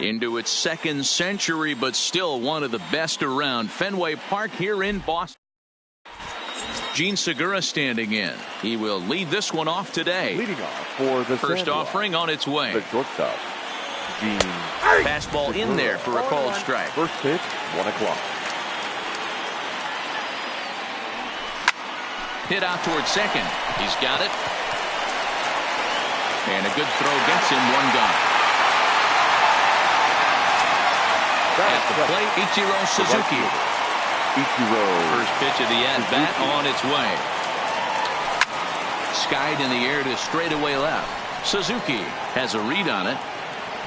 into its second century, but still one of the best around. Fenway Park here in Boston. Gene Segura standing in. He will lead this one off today. Leading off for the first offering on its way. The shortstop, Gene. Fastball in there for a called strike. First pitch, 1 o'clock. Hit out towards second. He's got it. And a good throw gets him, 1 gone. At the plate, Ichiro Suzuki. First pitch of the at-bat on its way. Skied in the air to straightaway left. Suzuki has a read on it.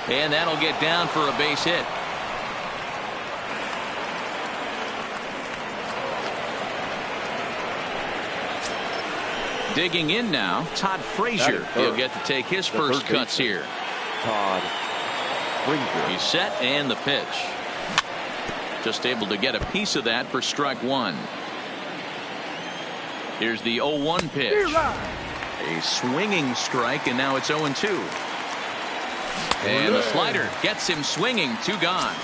And that'll get down for a base hit. Digging in now, Todd Frazier. He'll get to take his first cuts here. Todd Frazier. He's set and the pitch. Just able to get a piece of that for strike 1. Here's the 0-1 pitch. A swinging strike, and now it's 0-2. And the slider gets him swinging, 2 gone.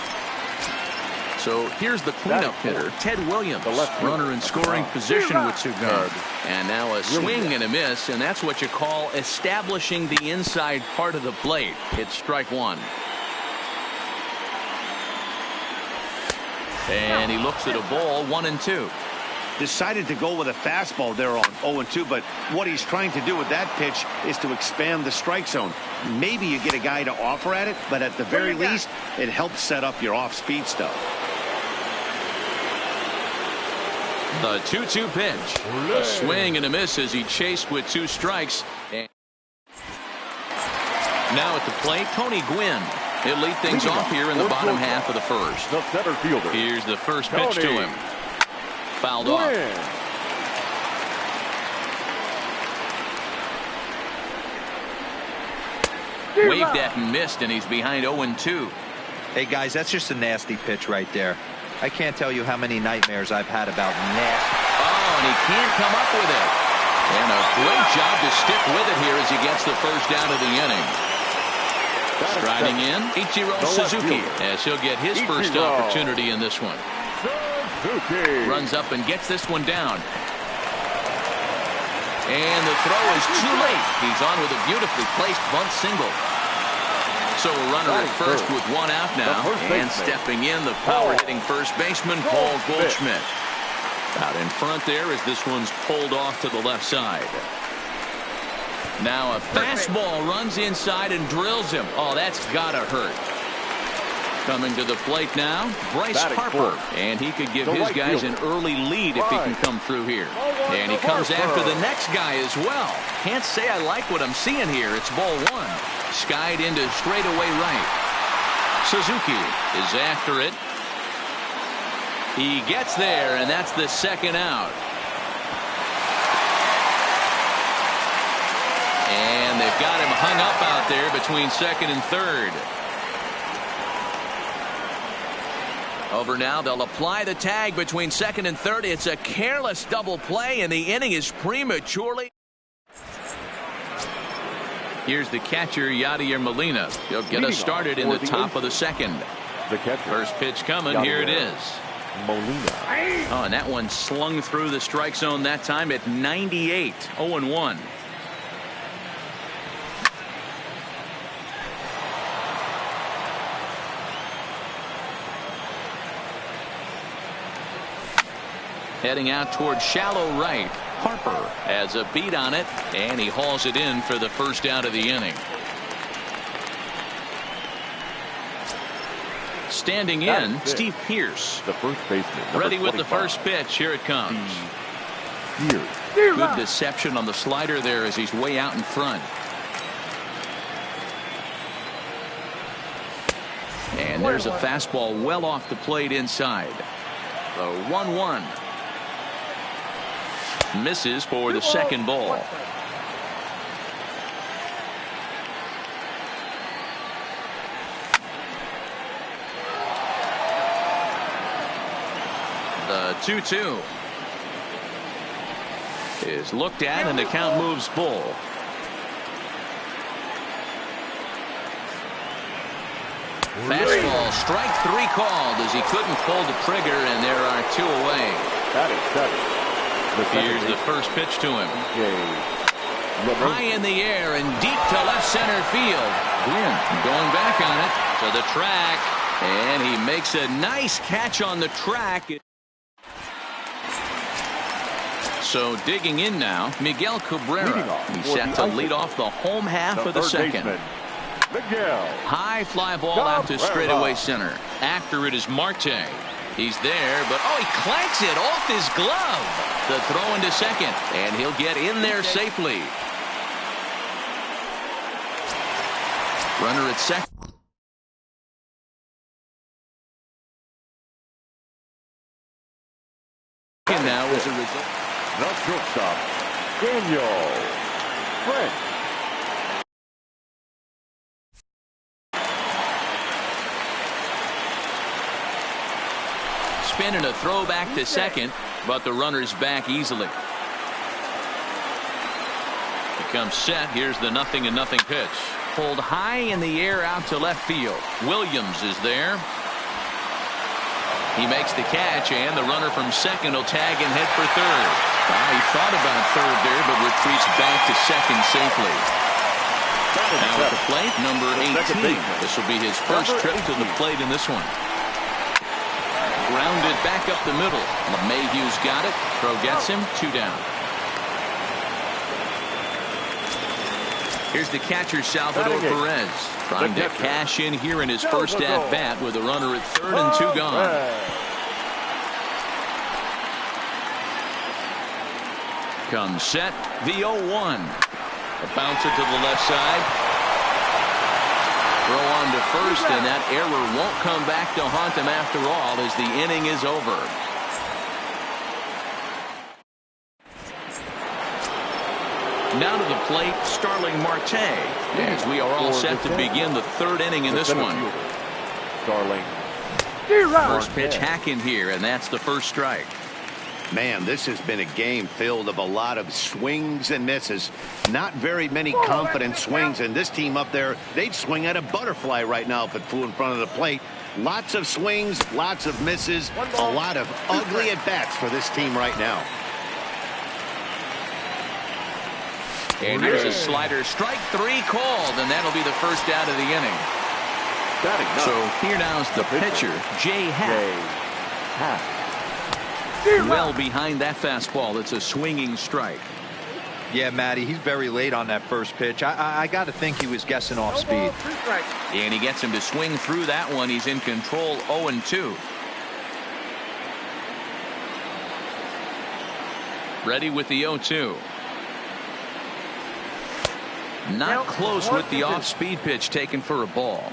So here's the cleanup hitter, Ted Williams, runner in scoring position with 2 gone. And now a swing and a miss, and that's what you call establishing the inside part of the plate. It's strike 1. And he looks at a ball, 1-2. Decided to go with a fastball there on 0-2, but what he's trying to do with that pitch is to expand the strike zone. Maybe you get a guy to offer at it, but at the very least, it helps set up your off-speed stuff. The 2-2 pitch. A swing and a miss as he chased with 2 strikes. And now at the plate, Tony Gwynn. He'll lead things off here in the bottom half of the first. The center fielder. Here's the first pitch to him. Fouled off. Waved at and missed, and he's behind 0-2. Hey, guys, that's just a nasty pitch right there. I can't tell you how many nightmares I've had about nasty. Oh, and he can't come up with it. And a great job to stick with it here as he gets the first down of the inning. Striding in, Ichiro Suzuki, as he'll get his first opportunity in this one. Runs up and gets this one down. And the throw is too late. He's on with a beautifully placed bunt single. So a runner at first with 1 out now. And stepping in, the power-hitting first baseman, Paul Goldschmidt. Out in front there as this one's pulled off to the left side. Now a fastball runs inside and drills him. Oh, that's gotta hurt. Coming to the plate now, Bryce Harper. And he could give his guys an early lead if he can come through here. And he comes after the next guy as well. Can't say I like what I'm seeing here. It's ball 1. Skied into straightaway right. Suzuki is after it. He gets there, and that's the second out. And they've got him hung up out there between second and third. Over now, they'll apply the tag between second and third. It's a careless double play, and the inning is prematurely. Here's the catcher, Yadier Molina. He'll get us started in the top of the second. The catcher. First pitch coming. Here it is. Molina. Oh, and that one slung through the strike zone that time at 98. 0-1. Heading out toward shallow right. Harper has a beat on it, and he hauls it in for the first out of the inning. Standing in, Steve Pearce. The first baseman. Ready with the first pitch. Here it comes. Good deception on the slider there as he's way out in front. And there's a fastball well off the plate inside. The 1-1. Misses for the second ball. The 2-2 is looked at, and the count moves full. ball. Strike 3 called as he couldn't pull the trigger, and there are 2 away. That is 7. Here's the first pitch to him. High in the air and deep to left center field. Gwynn going back on it to the track, and he makes a nice catch on the track. So digging in now, Miguel Cabrera. He's set to lead off the home half of the second. High fly ball out to straightaway center. After it is Marte. He's there, but he clanks it off his glove. The throw into second, and he'll get in there safely. Runner at second. Now as a result. The shortstop, Daniel French. Spin and a throw back to second, but the runner's back easily. Becomes set. Here's the 0-0 pitch. Pulled high in the air out to left field. Williams is there. He makes the catch, and the runner from second will tag and head for third. He thought about third there, but retreats back to second safely. Now at the plate, number 18. This will be his first trip to the plate in this one. Grounded back up the middle. LeMahieu's got it. Throw gets him. 2 down. Here's the catcher, Salvador Perez, trying to cash in here in his first at-bat with a runner at third and 2 gone. Comes set, the 0-1. A bouncer to the left side. Throw on to first, and that error won't come back to haunt him after all as the inning is over. Now to the plate, Starling Marte, as we are all set to begin the 3rd inning in this one. Starling. First pitch hacking here, and that's the first strike. Man, this has been a game filled of a lot of swings and misses. Not very many confident swings, and this team up there, they'd swing at a butterfly right now if it flew in front of the plate. Lots of swings, lots of misses, a lot of ugly at-bats for this team right now. And here's a slider, strike 3 called, and that'll be the first out of the inning. So here now's the pitcher, Jay Happ. Well behind that fastball. It's a swinging strike. Yeah, Matty, he's very late on that first pitch. I got to think he was guessing off speed. And he gets him to swing through that one. He's in control, 0-2. Ready with the 0-2. Not close with the off-speed pitch taken for a ball.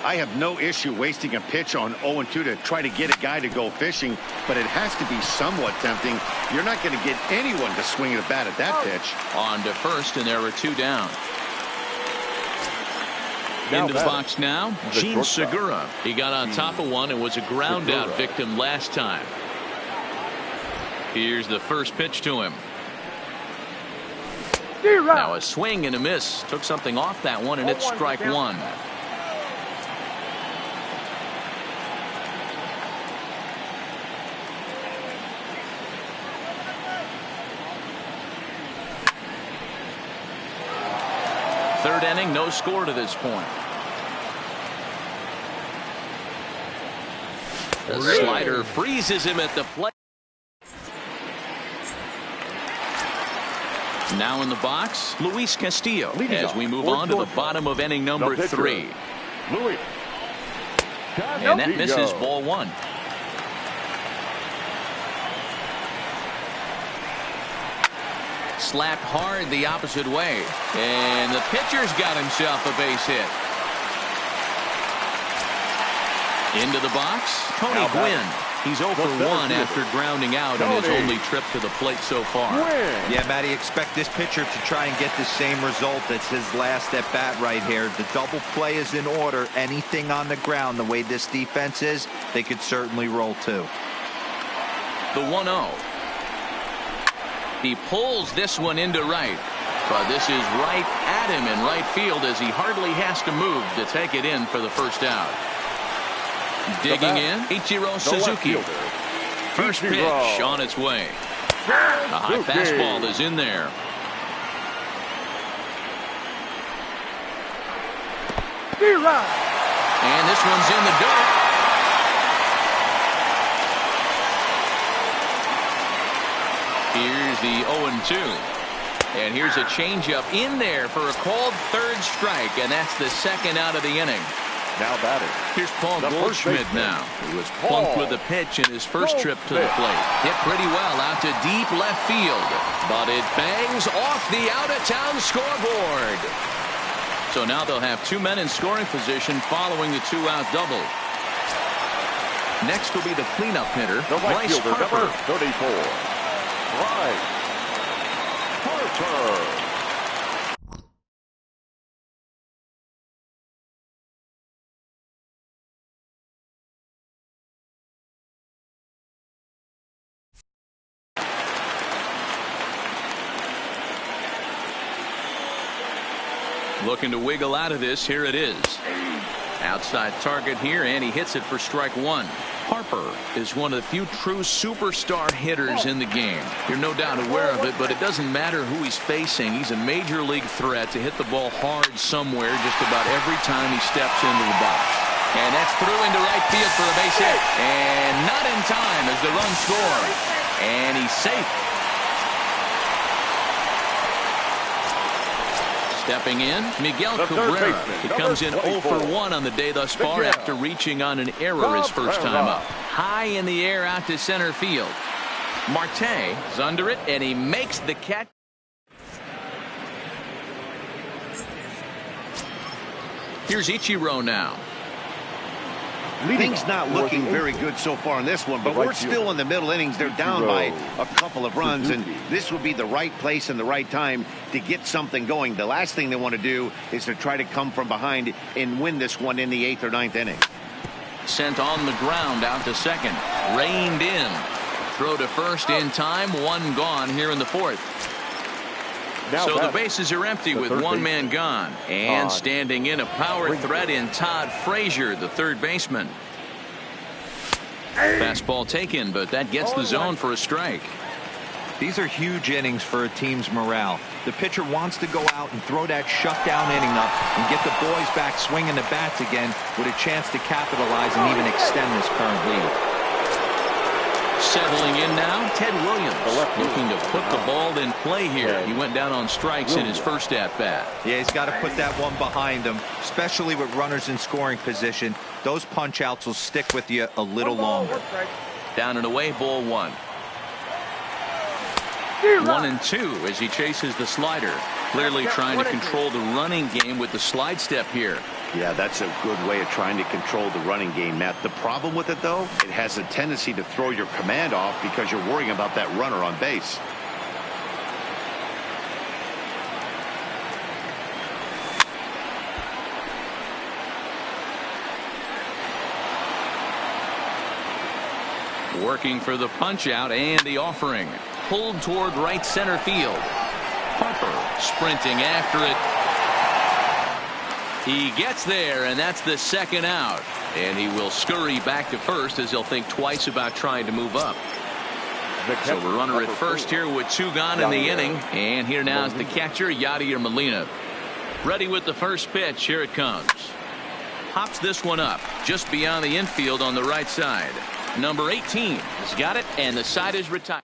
I have no issue wasting a pitch on 0-2 to try to get a guy to go fishing, but it has to be somewhat tempting. You're not going to get anyone to swing a bat at that pitch. On to first, and there are 2 down. Into the box now, Gene Segura. He got on top of one and was a ground-out victim last time. Here's the first pitch to him. Now a swing and a miss. Took something off that one, and it's strike 1. Third inning, no score to this point. The slider freezes him at the plate. Now in the box, Luis Castillo, as we move on to the bottom of inning number 3. And that misses, ball 1. Slapped hard the opposite way, and the pitcher's got himself a base hit. Into the box, Tony Gwynn. He's 0 for 1 after grounding out in his only trip to the plate so far. Yeah, Matty, expect this pitcher to try and get the same result as his last at bat right here. The double play is in order. Anything on the ground, the way this defense is, they could certainly roll too. The 1-0. He pulls this one into right, but this is right at him in right field as he hardly has to move to take it in for the first out. Digging in, Ichiro Suzuki. First pitch on its way. A high fastball is in there. And this one's in the dirt. Here's the 0-2. And here's a changeup in there for a called third strike, and that's the second out of the inning. Now batting. Here's Paul Goldschmidt now. He was plunked with a pitch in his first trip to the plate. Hit pretty well out to deep left field, but it bangs off the out-of-town scoreboard. So now they'll have two men in scoring position following the two-out double. Next will be the cleanup hitter, Bryce Harper. Number 34. Bryce Harper. Looking to wiggle out of this. Here it is. Outside target here, and he hits it for strike one. Harper is one of the few true superstar hitters in the game. You're no doubt aware of it, but it doesn't matter who he's facing. He's a major league threat to hit the ball hard somewhere just about every time he steps into the box. And that's through into right field for a base hit. And not in time as the run scores. And he's safe. Stepping in, Miguel Cabrera. He comes in 0 for 1 on the day thus far after reaching on an error his first time up. High in the air out to center field. Marte is under it, and he makes the catch. Here's Ichiro now. Things not looking very good so far in this one, but we're still in the middle innings. They're down by a couple of runs, and this would be the right place and the right time to get something going. The last thing they want to do is to try to come from behind and win this one in the 8th or 9th inning. Sent on the ground out to second. Reined in. Throw to first in time. One gone here in the 4th. So the bases are empty with one man gone. And standing in a power threat in Todd Frazier, the third baseman. Fastball taken, but that gets the zone for a strike. These are huge innings for a team's morale. The pitcher wants to go out and throw that shutdown inning up and get the boys back swinging the bats again with a chance to capitalize and even extend this current lead. Settling in now, Ted Williams, looking to put the ball in play here. He went down on strikes in his first at-bat. Yeah, he's got to put that one behind him, especially with runners in scoring position. Those punch-outs will stick with you a little longer. Down and away, ball one. 1-2 as he chases the slider. Clearly trying to control the running game with the slide step here. Yeah, that's a good way of trying to control the running game, Matt. The problem with it, though, it has a tendency to throw your command off because you're worrying about that runner on base. Working for the punch out and the offering. Pulled toward right center field. Harper sprinting after it. He gets there, and that's the second out. And he will scurry back to first as he'll think twice about trying to move up. So the runner at first here with two gone in the inning. And here now is the catcher, Yadier Molina. Ready with the first pitch. Here it comes. Hops this one up just beyond the infield on the right side. Number 18 has got it, and the side is retired.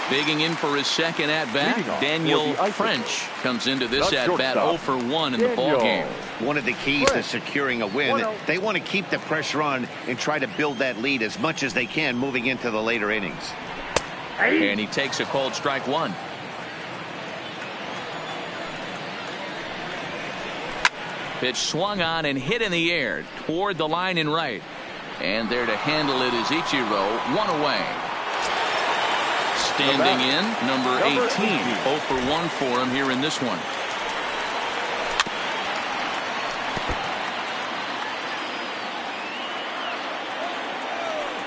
Bigging in for his second at-bat, Daniel French comes into this at-bat 0 for 1 in the ballgame. One of the keys to securing a win, they want to keep the pressure on and try to build that lead as much as they can moving into the later innings. And he takes a called strike one. Pitch swung on and hit in the air toward the line and right. And there to handle it is Ichiro, one away. Standing in, number 18. 0 for 1 for him here in this one.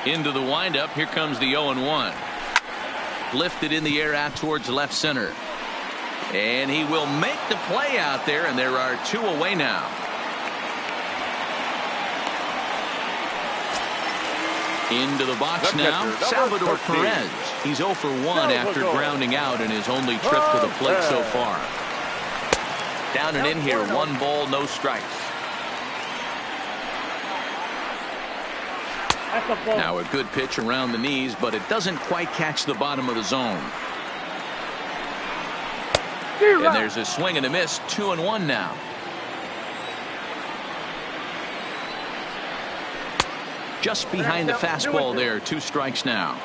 Into the windup. Here comes the 0-1. Lifted in the air out towards left center. And he will make the play out there, and there are 2 away now. Into the box now, Salvador Perez. He's 0 for 1 after grounding out in his only trip to the plate so far. Down and in here, 1 ball, no strikes. Now a good pitch around the knees, but it doesn't quite catch the bottom of the zone. And there's a swing and a miss, 2-1 now. Just behind the fastball there, 2 strikes now.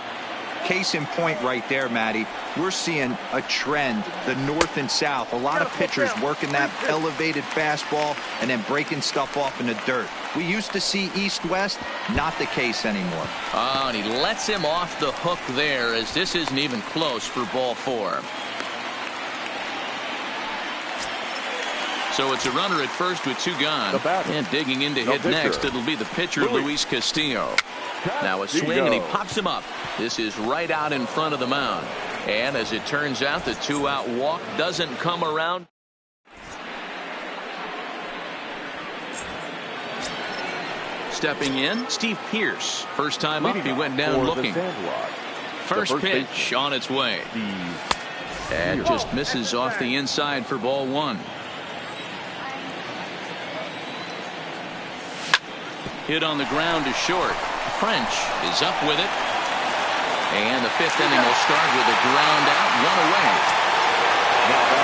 Case in point right there, Matty. We're seeing a trend, the north and south. A lot of pitchers working that elevated fastball and then breaking stuff off in the dirt. We used to see east-west, not the case anymore. Oh, and he lets him off the hook there, as this isn't even close for ball 4. So it's a runner at first with 2 gone. And digging in to hit next, it'll be the pitcher, Luis Castillo. Now a swing, and he pops him up. This is right out in front of the mound. And as it turns out, the 2-out walk doesn't come around. Stepping in, Steve Pearce. First time up, he went down looking. First pitch on its way. And just misses off the inside for ball 1. Hit on the ground to short. French is up with it. And the 5th inning will start with a ground out, 1 away.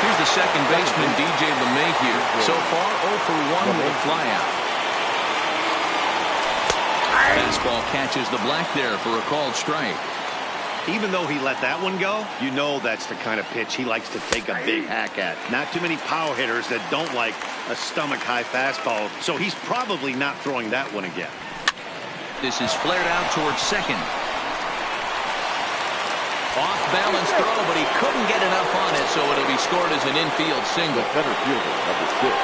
Here's the second baseman, DJ LeMahieu. So far, 0 for 1 with a flyout. Fastball catches the black there for a called strike. Even though he let that one go, you know that's the kind of pitch he likes to take a big hack at. Not too many power hitters that don't like a stomach-high fastball, so he's probably not throwing that one again. This is flared out towards second. Off-balance throw, but he couldn't get enough on it, so it'll be scored as an infield single.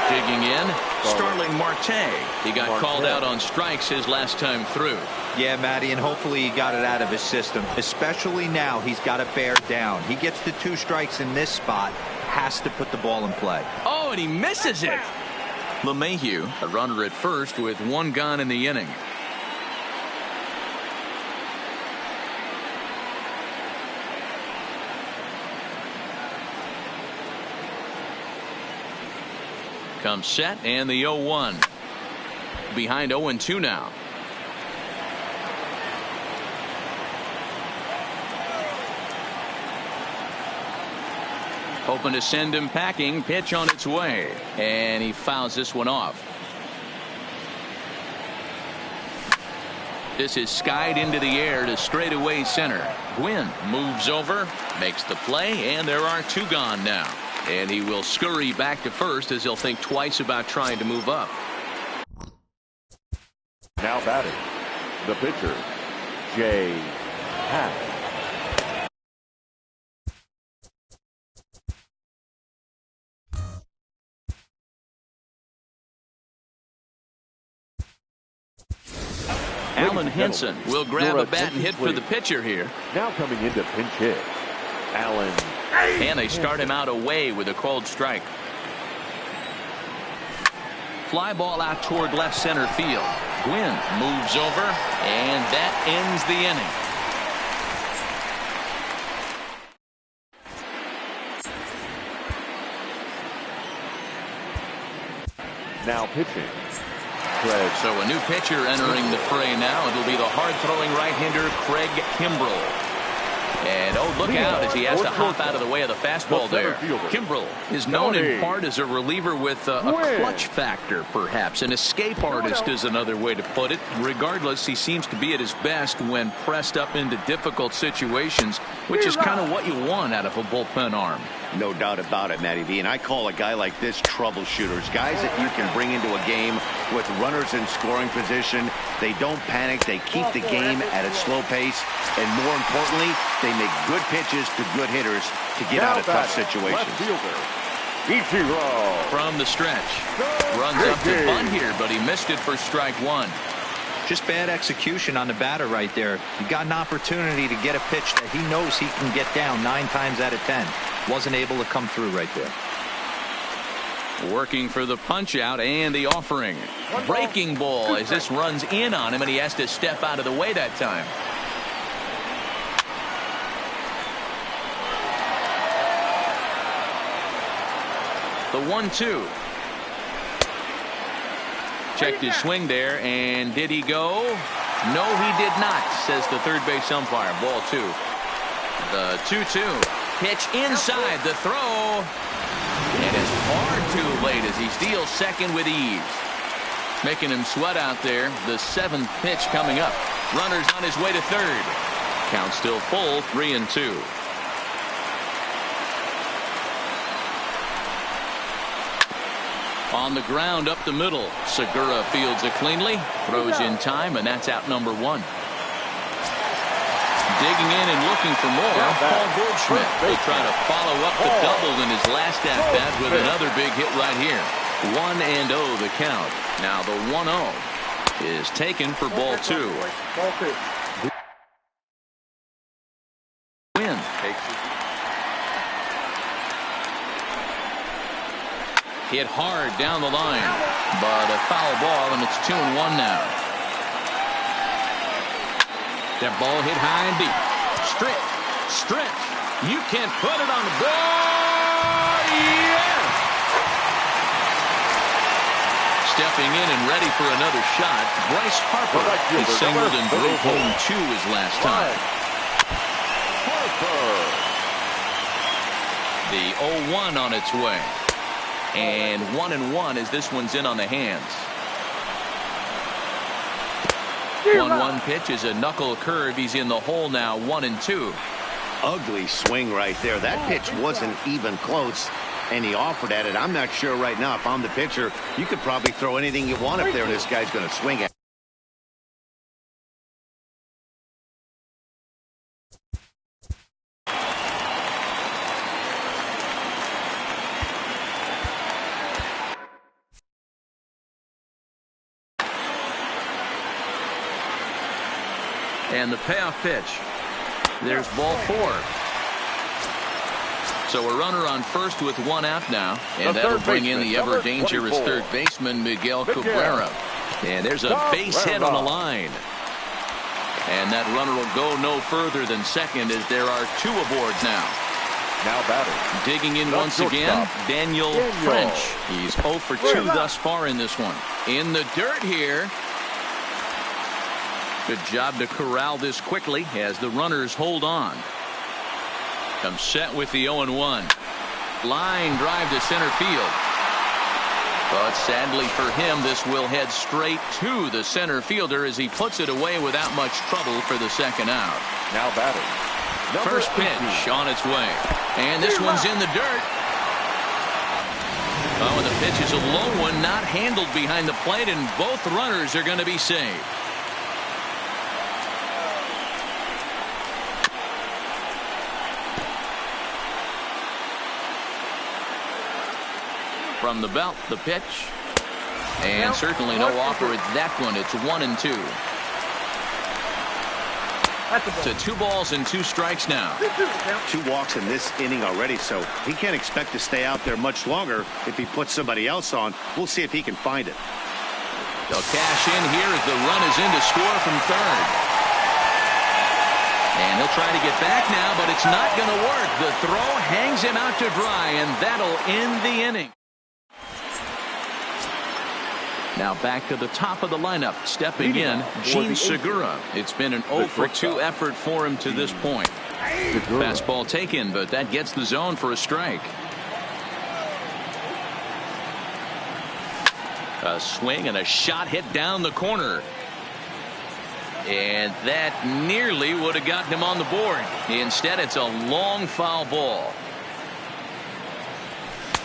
Digging in, Starling Marte. He got called out on strikes his last time through. Yeah, Matty, and hopefully he got it out of his system. Especially now, he's got to bear down. He gets the 2 strikes in this spot, has to put the ball in play. Oh, and he misses it. LeMahieu, a runner at first with 1 gone in the inning. Comes set, and the 0-1. Behind 0-2 now. Hoping to send him packing. Pitch on its way. And he fouls this one off. This is skied into the air to straightaway center. Gwynn moves over, makes the play, and there are 2 gone now. And he will scurry back to first as he'll think twice about trying to move up. Now batting, the pitcher, Jay Happ. Alan Henson will grab a bat and hit for the pitcher here. Now coming into pinch hit, Alan. And they start him out away with a called strike. Fly ball out toward left center field. Gwynn moves over, and that ends the inning. Now pitching. So a new pitcher entering the fray now. It'll be the hard-throwing right-hander Craig Kimbrell. And oh, look out as he has to hop out of the way of the fastball there. Kimbrell is known in part as a reliever with a clutch factor, perhaps. An escape artist is another way to put it. Regardless, he seems to be at his best when pressed up into difficult situations, which is kind of what you want out of a bullpen arm. No doubt about it, Matty V. And I call a guy like this troubleshooters. Guys that you can bring into a game with runners in scoring position. They don't panic. They keep the game at a slow pace. And more importantly, they make good pitches to good hitters to get out of tough situations. From the stretch. Runs up to bunt here, but he missed it for strike 1. Just bad execution on the batter right there. He got an opportunity to get a pitch that he knows he can get down 9 times out of 10. Wasn't able to come through right there. Working for the punch out and the offering. Breaking ball as this runs in on him, and he has to step out of the way that time. The 1-2. Checked his swing there, and did he go? No, he did not, says the third base umpire. Ball 2. The 2-2. Pitch inside the throw. And it's far too late as he steals second with ease. Making him sweat out there. The 7th pitch coming up. Runner's on his way to third. Count still full, 3-2. On the ground up the middle. Segura fields it cleanly. Throws in time, and that's out number 1. Digging in and looking for more. Paul Goldschmidt will try to follow up the double in his last at-bat with another big hit right here. 1-0 the count. Now the 1-0 is taken for ball 2. Win. Hit hard down the line, but a foul ball, and it's 2-1 now. That ball hit high and deep. Stretch. You can't put it on the board. Yeah! Stepping in and ready for another shot, Bryce Harper. He singled and drove home 2 his last time. The 0-1 on its way. And 1-1 as this one's in on the hands. 1-1 pitch is a knuckle curve. He's in the hole now, 1-2. Ugly swing right there. That pitch wasn't even close, and he offered at it. I'm not sure right now if I'm the pitcher. You could probably throw anything you want up there, and this guy's going to swing at. And the payoff pitch. There's ball 4. So a runner on first with 1 out now. And that'll bring in the ever dangerous third baseman, Miguel Cabrera. And there's a base hit on the line. And that runner will go no further than second as there are 2 aboard now. Now batting. Digging in once again, Daniel French. He's 0 for 2 thus far in this one. In the dirt here. Good job to corral this quickly as the runners hold on. Comes set with the 0-1. Line drive to center field. But sadly for him, this will head straight to the center fielder as he puts it away without much trouble for the second out. Now batting. First pitch on its way. And this one's in the dirt. Oh, and the pitch is a low one, not handled behind the plate, and both runners are going to be saved. From the belt, the pitch. And certainly no offer at that one. It's 1-2. To 2 balls and 2 strikes now. 2 walks in this inning already, so he can't expect to stay out there much longer if he puts somebody else on. We'll see if he can find it. They'll cash in here as the run is in to score from third. And he'll try to get back now, but it's not going to work. The throw hangs him out to dry, and that'll end the inning. Now back to the top of the lineup. Stepping in, Gene Segura. It's been an 0 for 2 effort for him to this point. Fastball taken, but that gets the zone for a strike. A swing and a shot hit down the corner. And that nearly would have gotten him on the board. Instead, it's a long foul ball.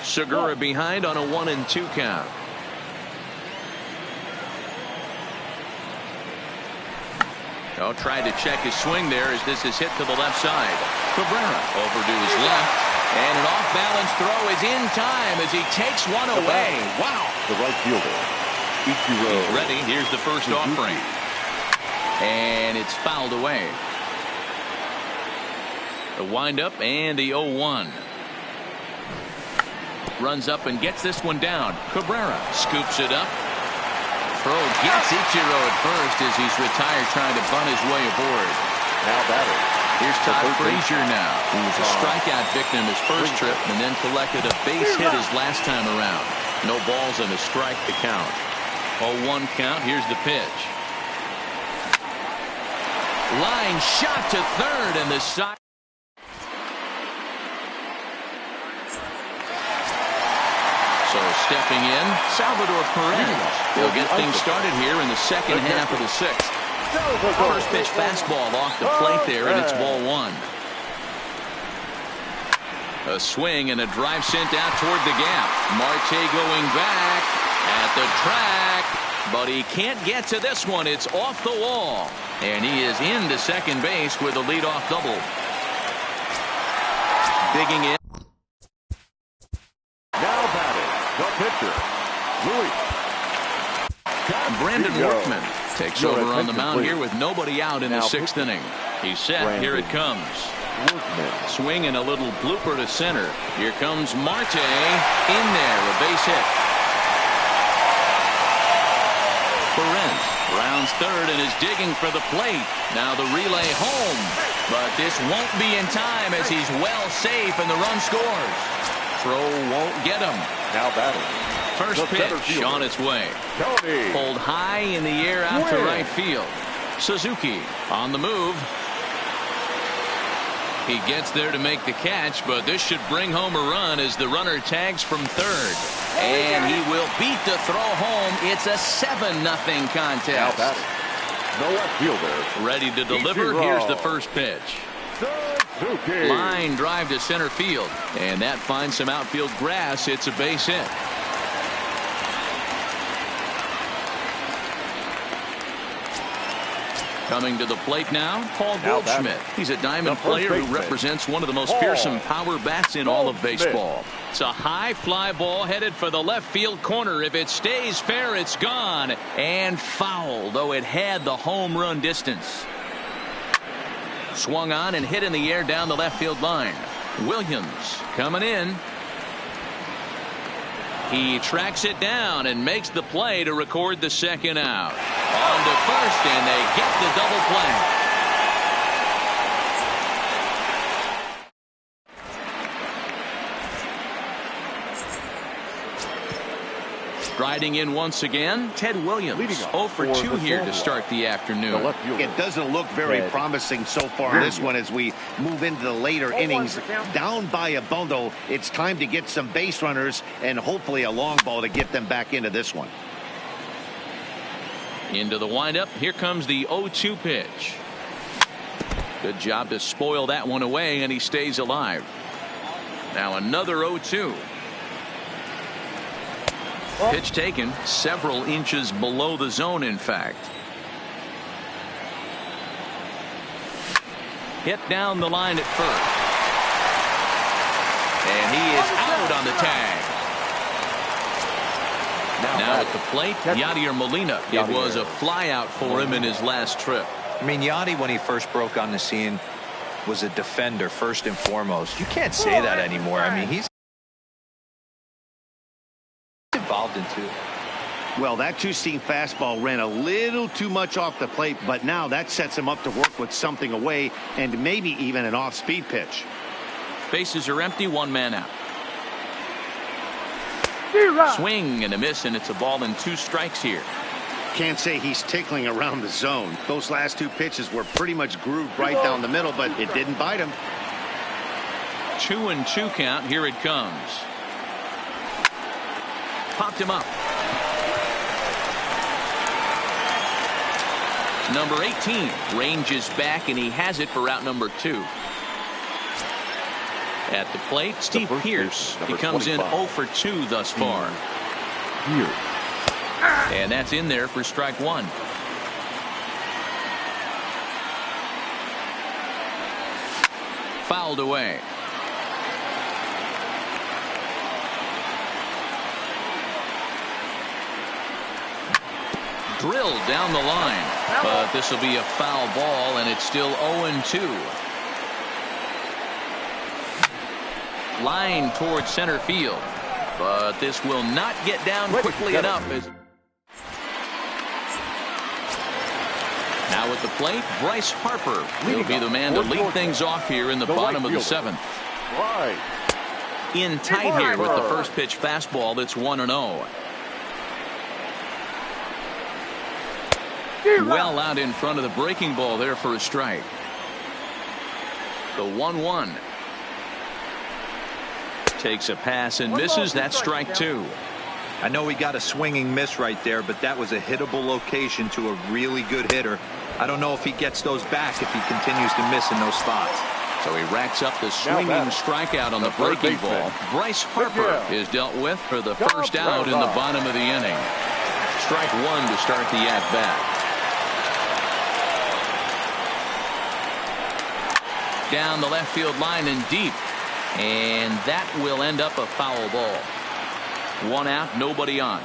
Segura behind on a 1-2 count. Oh, tried to check his swing there as this is hit to the left side. Cabrera over to his left. And an off-balance throw is in time as he takes one away. Wow. The right fielder. He's ready. Here's the first offering. And it's fouled away. The windup and the 0-1. Runs up and gets this one down. Cabrera scoops it up. Throw gets Ichiro at first as he's retired, trying to bunt his way aboard. Now batting. Here's Todd Frazier now. He was a strikeout victim his first trip and then collected a base hit his last time around. No balls and a strike to count. 0-1 count. Here's the pitch. Line shot to third, and the side. So stepping in, Salvador Perez. They'll get things started here in the second half of the sixth. First pitch fastball off the plate there, and it's ball one. A swing and a drive sent out toward the gap. Marte going back at the track, but he can't get to this one. It's off the wall, and he is into second base with a leadoff double. Digging in. Now batting, the pitcher, Louis. Brandon Workman takes over on the mound here with nobody out in the sixth inning. He's set. Here it comes. Swing and a little blooper to center. Here comes Marte in there, a base hit. Perez rounds third and is digging for the plate. Now the relay home, but this won't be in time as he's well safe and the run scores. Throw won't get him. Now batting. First pitch on its way. Pulled high in the air out to right field. Suzuki on the move. He gets there to make the catch, but this should bring home a run as the runner tags from third. And he will beat the throw home. It's a 7-0 contest. No left fielder. Ready to deliver. Here's the first pitch. Suzuki. Line drive to center field. And that finds some outfield grass. It's a base hit. Coming to the plate now, Paul Goldschmidt. He's a diamond player who represents one of the most fearsome power bats in all of baseball. It's a high fly ball headed for the left field corner. If it stays fair, it's gone. And foul, though it had the home run distance. Swung on and hit in the air down the left field line. Williams coming in. He tracks it down and makes the play to record the second out. On to first, and they get the double play. Striding in once again, Ted Williams. 0 for 2 here to start the afternoon. It doesn't look very promising so far in this one as we move into the later innings. Down by a bundle, it's time to get some base runners and hopefully a long ball to get them back into this one. Into the windup. Here comes the 0-2 pitch. Good job to spoil that one away, and he stays alive. Now another 0-2. Pitch taken several inches below the zone, in fact. Hit down the line at first. And he is out on the tag. Now at the plate, Yadier Molina. It was a flyout for him in his last trip. I mean, Yadi, when he first broke on the scene, was a defender first and foremost. You can't say that anymore. I mean, he's involved in two. Well, that two-seam fastball ran a little too much off the plate, but now that sets him up to work with something away and maybe even an off-speed pitch. Bases are empty, one man out. Swing and a miss, and it's a ball and 2 strikes here. Can't say he's tickling around the zone. Those last 2 pitches were pretty much grooved right down the middle, but it didn't bite him. 2-2 count. Here it comes. Popped him up. Number 18 ranges back, and he has it for out number 2. At the plate, Steve Pearce. He comes in 0 for 2 thus far. And that's in there for strike 1. Fouled away. Drilled down the line. But this will be a foul ball, and it's still 0-2. Line towards center field. But this will not get down quickly enough. Now at the plate, Bryce Harper will be the man to lead things off here in the bottom of the 7th. In tight here with the first pitch fastball that's 1-0. Well out in front of the breaking ball there for a strike. The 1-1. Takes a pass and misses. That's strike 2. I know he got a swinging miss right there, but that was a hittable location to a really good hitter. I don't know if he gets those back if he continues to miss in those spots. So he racks up the swinging strikeout on the breaking ball. Bryce Harper is dealt with for the first out in the bottom of the inning. Strike 1 to start the at-bat. Down the left field line and deep. And that will end up a foul ball. 1 out, nobody on.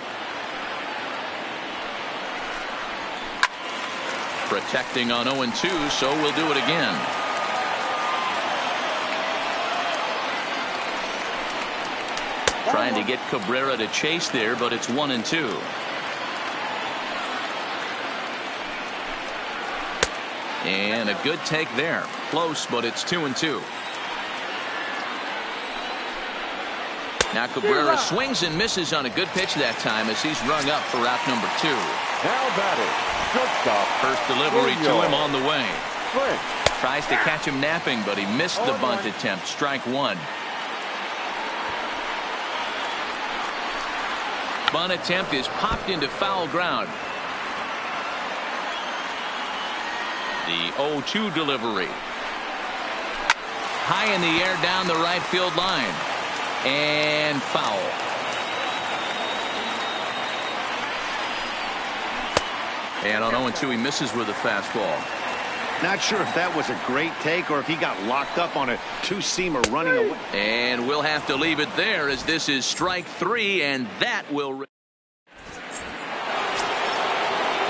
Protecting on 0-2, so we'll do it again. Trying to get Cabrera to chase there, but it's 1-2. And a good take there. Close, but it's 2-2. Now Cabrera swings and misses on a good pitch that time as he's rung up for out number 2. Now batting, shortstop. First delivery to him on the way. Tries to catch him napping, but he missed the bunt attempt. Strike 1. Bunt attempt is popped into foul ground. The 0-2 delivery. High in the air down the right field line. And foul. And on 0-2 he misses with a fastball. Not sure if that was a great take or if he got locked up on a two-seamer running away. And we'll have to leave it there as this is strike 3, and that will.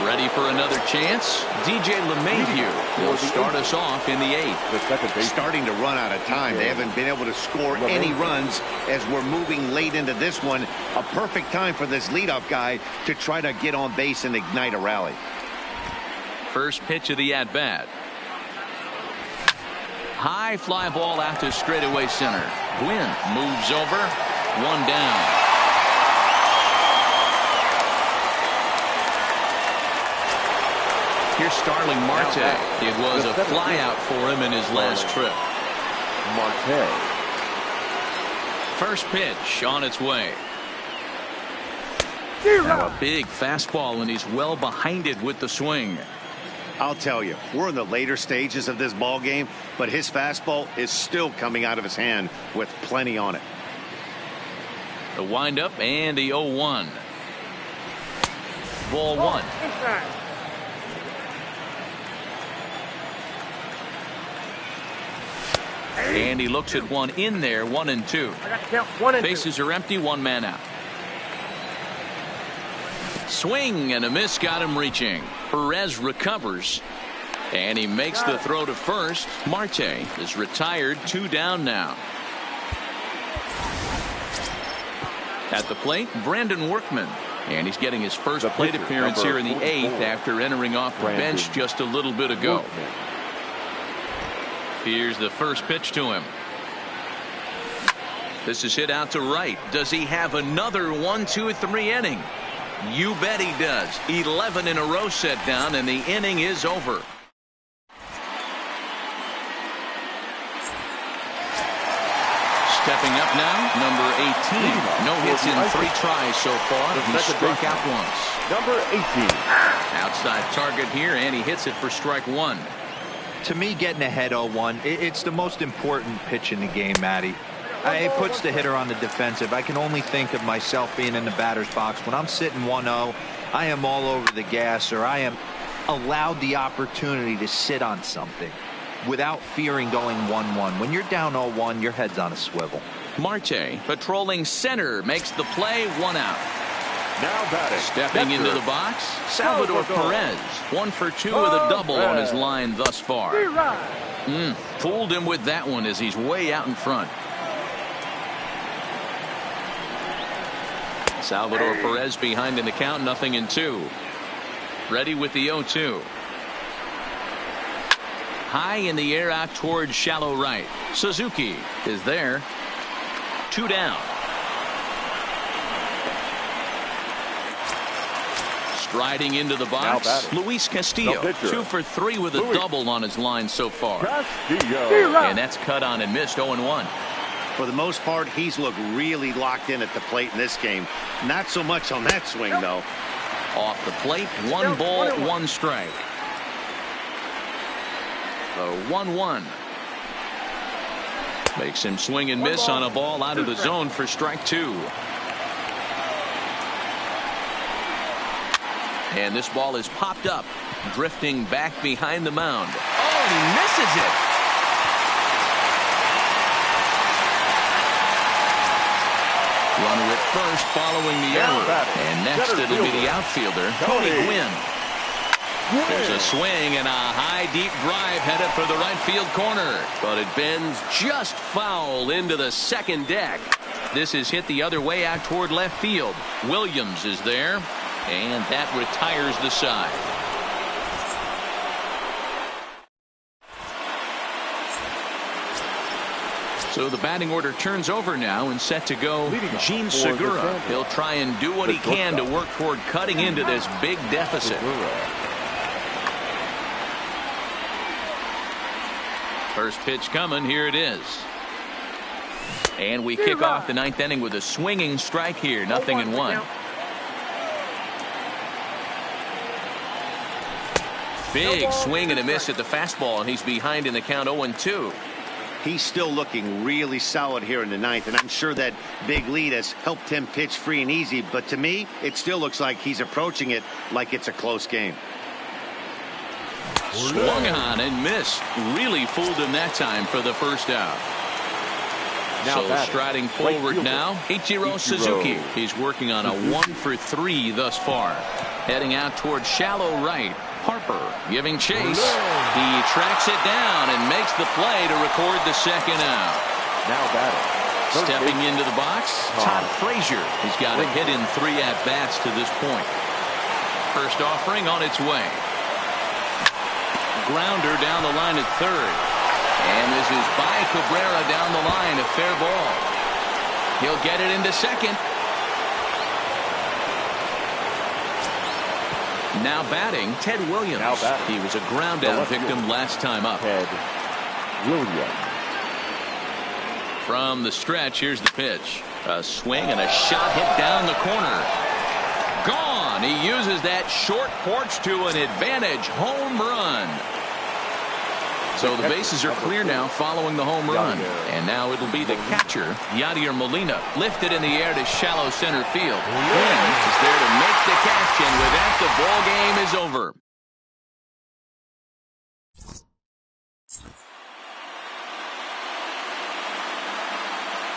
Ready for another chance? DJ LeMahieu will start us off in the 8th. Starting to run out of time. They haven't been able to score any runs as we're moving late into this one. A perfect time for this leadoff guy to try to get on base and ignite a rally. First pitch of the at-bat. High fly ball out to straightaway center. Gwynn moves over. 1 down. Here's Starling Marte. It was a fly out for him in his last trip. Marte. First pitch on its way. Now a big fastball, and he's well behind it with the swing. I'll tell you, we're in the later stages of this ball game, but his fastball is still coming out of his hand with plenty on it. The windup and the 0-1. Ball 1. And he looks at one in there. 1-2. Bases are empty. 1 man out. Swing and a miss got him reaching. Perez recovers. And he makes the throw to first. Marte is retired. 2 down now. At the plate, Brandon Workman. And he's getting his first plate appearance here in the 8th after entering off the bench just a little bit ago. Here's the first pitch to him. This is hit out to right. Does he have another 1, 2, 3 inning? You bet he does. 11 in a row set down, and the inning is over. Stepping up now, number 18. No hits in 3 tries so far. He struck out once. Number 18. Outside target here, and he hits it for strike 1. To me, getting ahead 0-1, it's the most important pitch in the game, Matty. It puts the hitter on the defensive. I can only think of myself being in the batter's box. When I'm sitting 1-0, I am all over the gas, or I am allowed the opportunity to sit on something without fearing going 1-1. When you're down 0-1, your head's on a swivel. Marte patrolling center makes the play. 1 out. Now batting. Stepping into the box, Salvador Perez. 1 for 2 with a double on his line thus far. Fooled him with that one as he's way out in front. Salvador Perez behind in the count, 0-2. Ready with the 0-2. High in the air out towards shallow right. Suzuki is there. 2 down. Striding into the box, Luis Castillo. 2 for 3 with a double on his line so far. And that's cut on and missed. 0-1. For the most part, he's looked really locked in at the plate in this game. Not so much on that swing, though. Off the plate, 1 ball, 1 strike. The 1-1. Makes him swing and miss on a ball out of the zone for strike 2. And this ball is popped up, drifting back behind the mound. Oh, and he misses it. Runner at first following the error. And next it'll be the outfielder, Tony Gwynn. There's a swing and a high deep drive headed for the right field corner. But it bends just foul into the second deck. This is hit the other way out toward left field. Williams is there. And that retires the side. So the batting order turns over now and set to go Gene Segura. He'll try and do what he can to work toward cutting into this big deficit. First pitch coming. Here it is. And we kick off the 9th inning with a swinging strike here. 0-1. Big swing and a miss at the fastball, and he's behind in the count. 0-2. He's still looking really solid here in the 9th, and I'm sure that big lead has helped him pitch free and easy. But to me, it still looks like he's approaching it like it's a close game. Swung on and missed. Really fooled him that time for the first out. So striding forward now, Ichiro Suzuki. He's working on a 1 for 3 thus far. Heading out towards shallow right. Harper giving chase. He tracks it down and makes the play to record the second out. Now batting. Stepping into the box, Todd Frazier. He's got a hit in 3 at-bats to this point. First offering on its way. Grounder down the line at third. And this is by Cabrera down the line. A fair ball. He'll get it into second. Now batting, Ted Williams. He was a ground out victim last time up. Ted Williams. From the stretch, here's the pitch. A swing and a shot hit down the corner. Gone. He uses that short porch to an advantage home run. So the bases are clear now following the home run. And now it'll be the catcher, Yadier Molina, lifted in the air to shallow center field. Gwynn is there to make the catch, and with that, the ball game is over.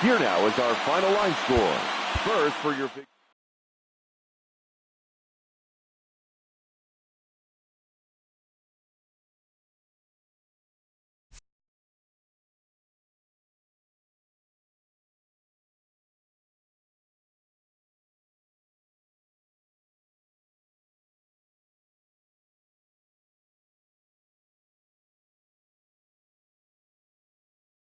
Here now is our final line score. First for your big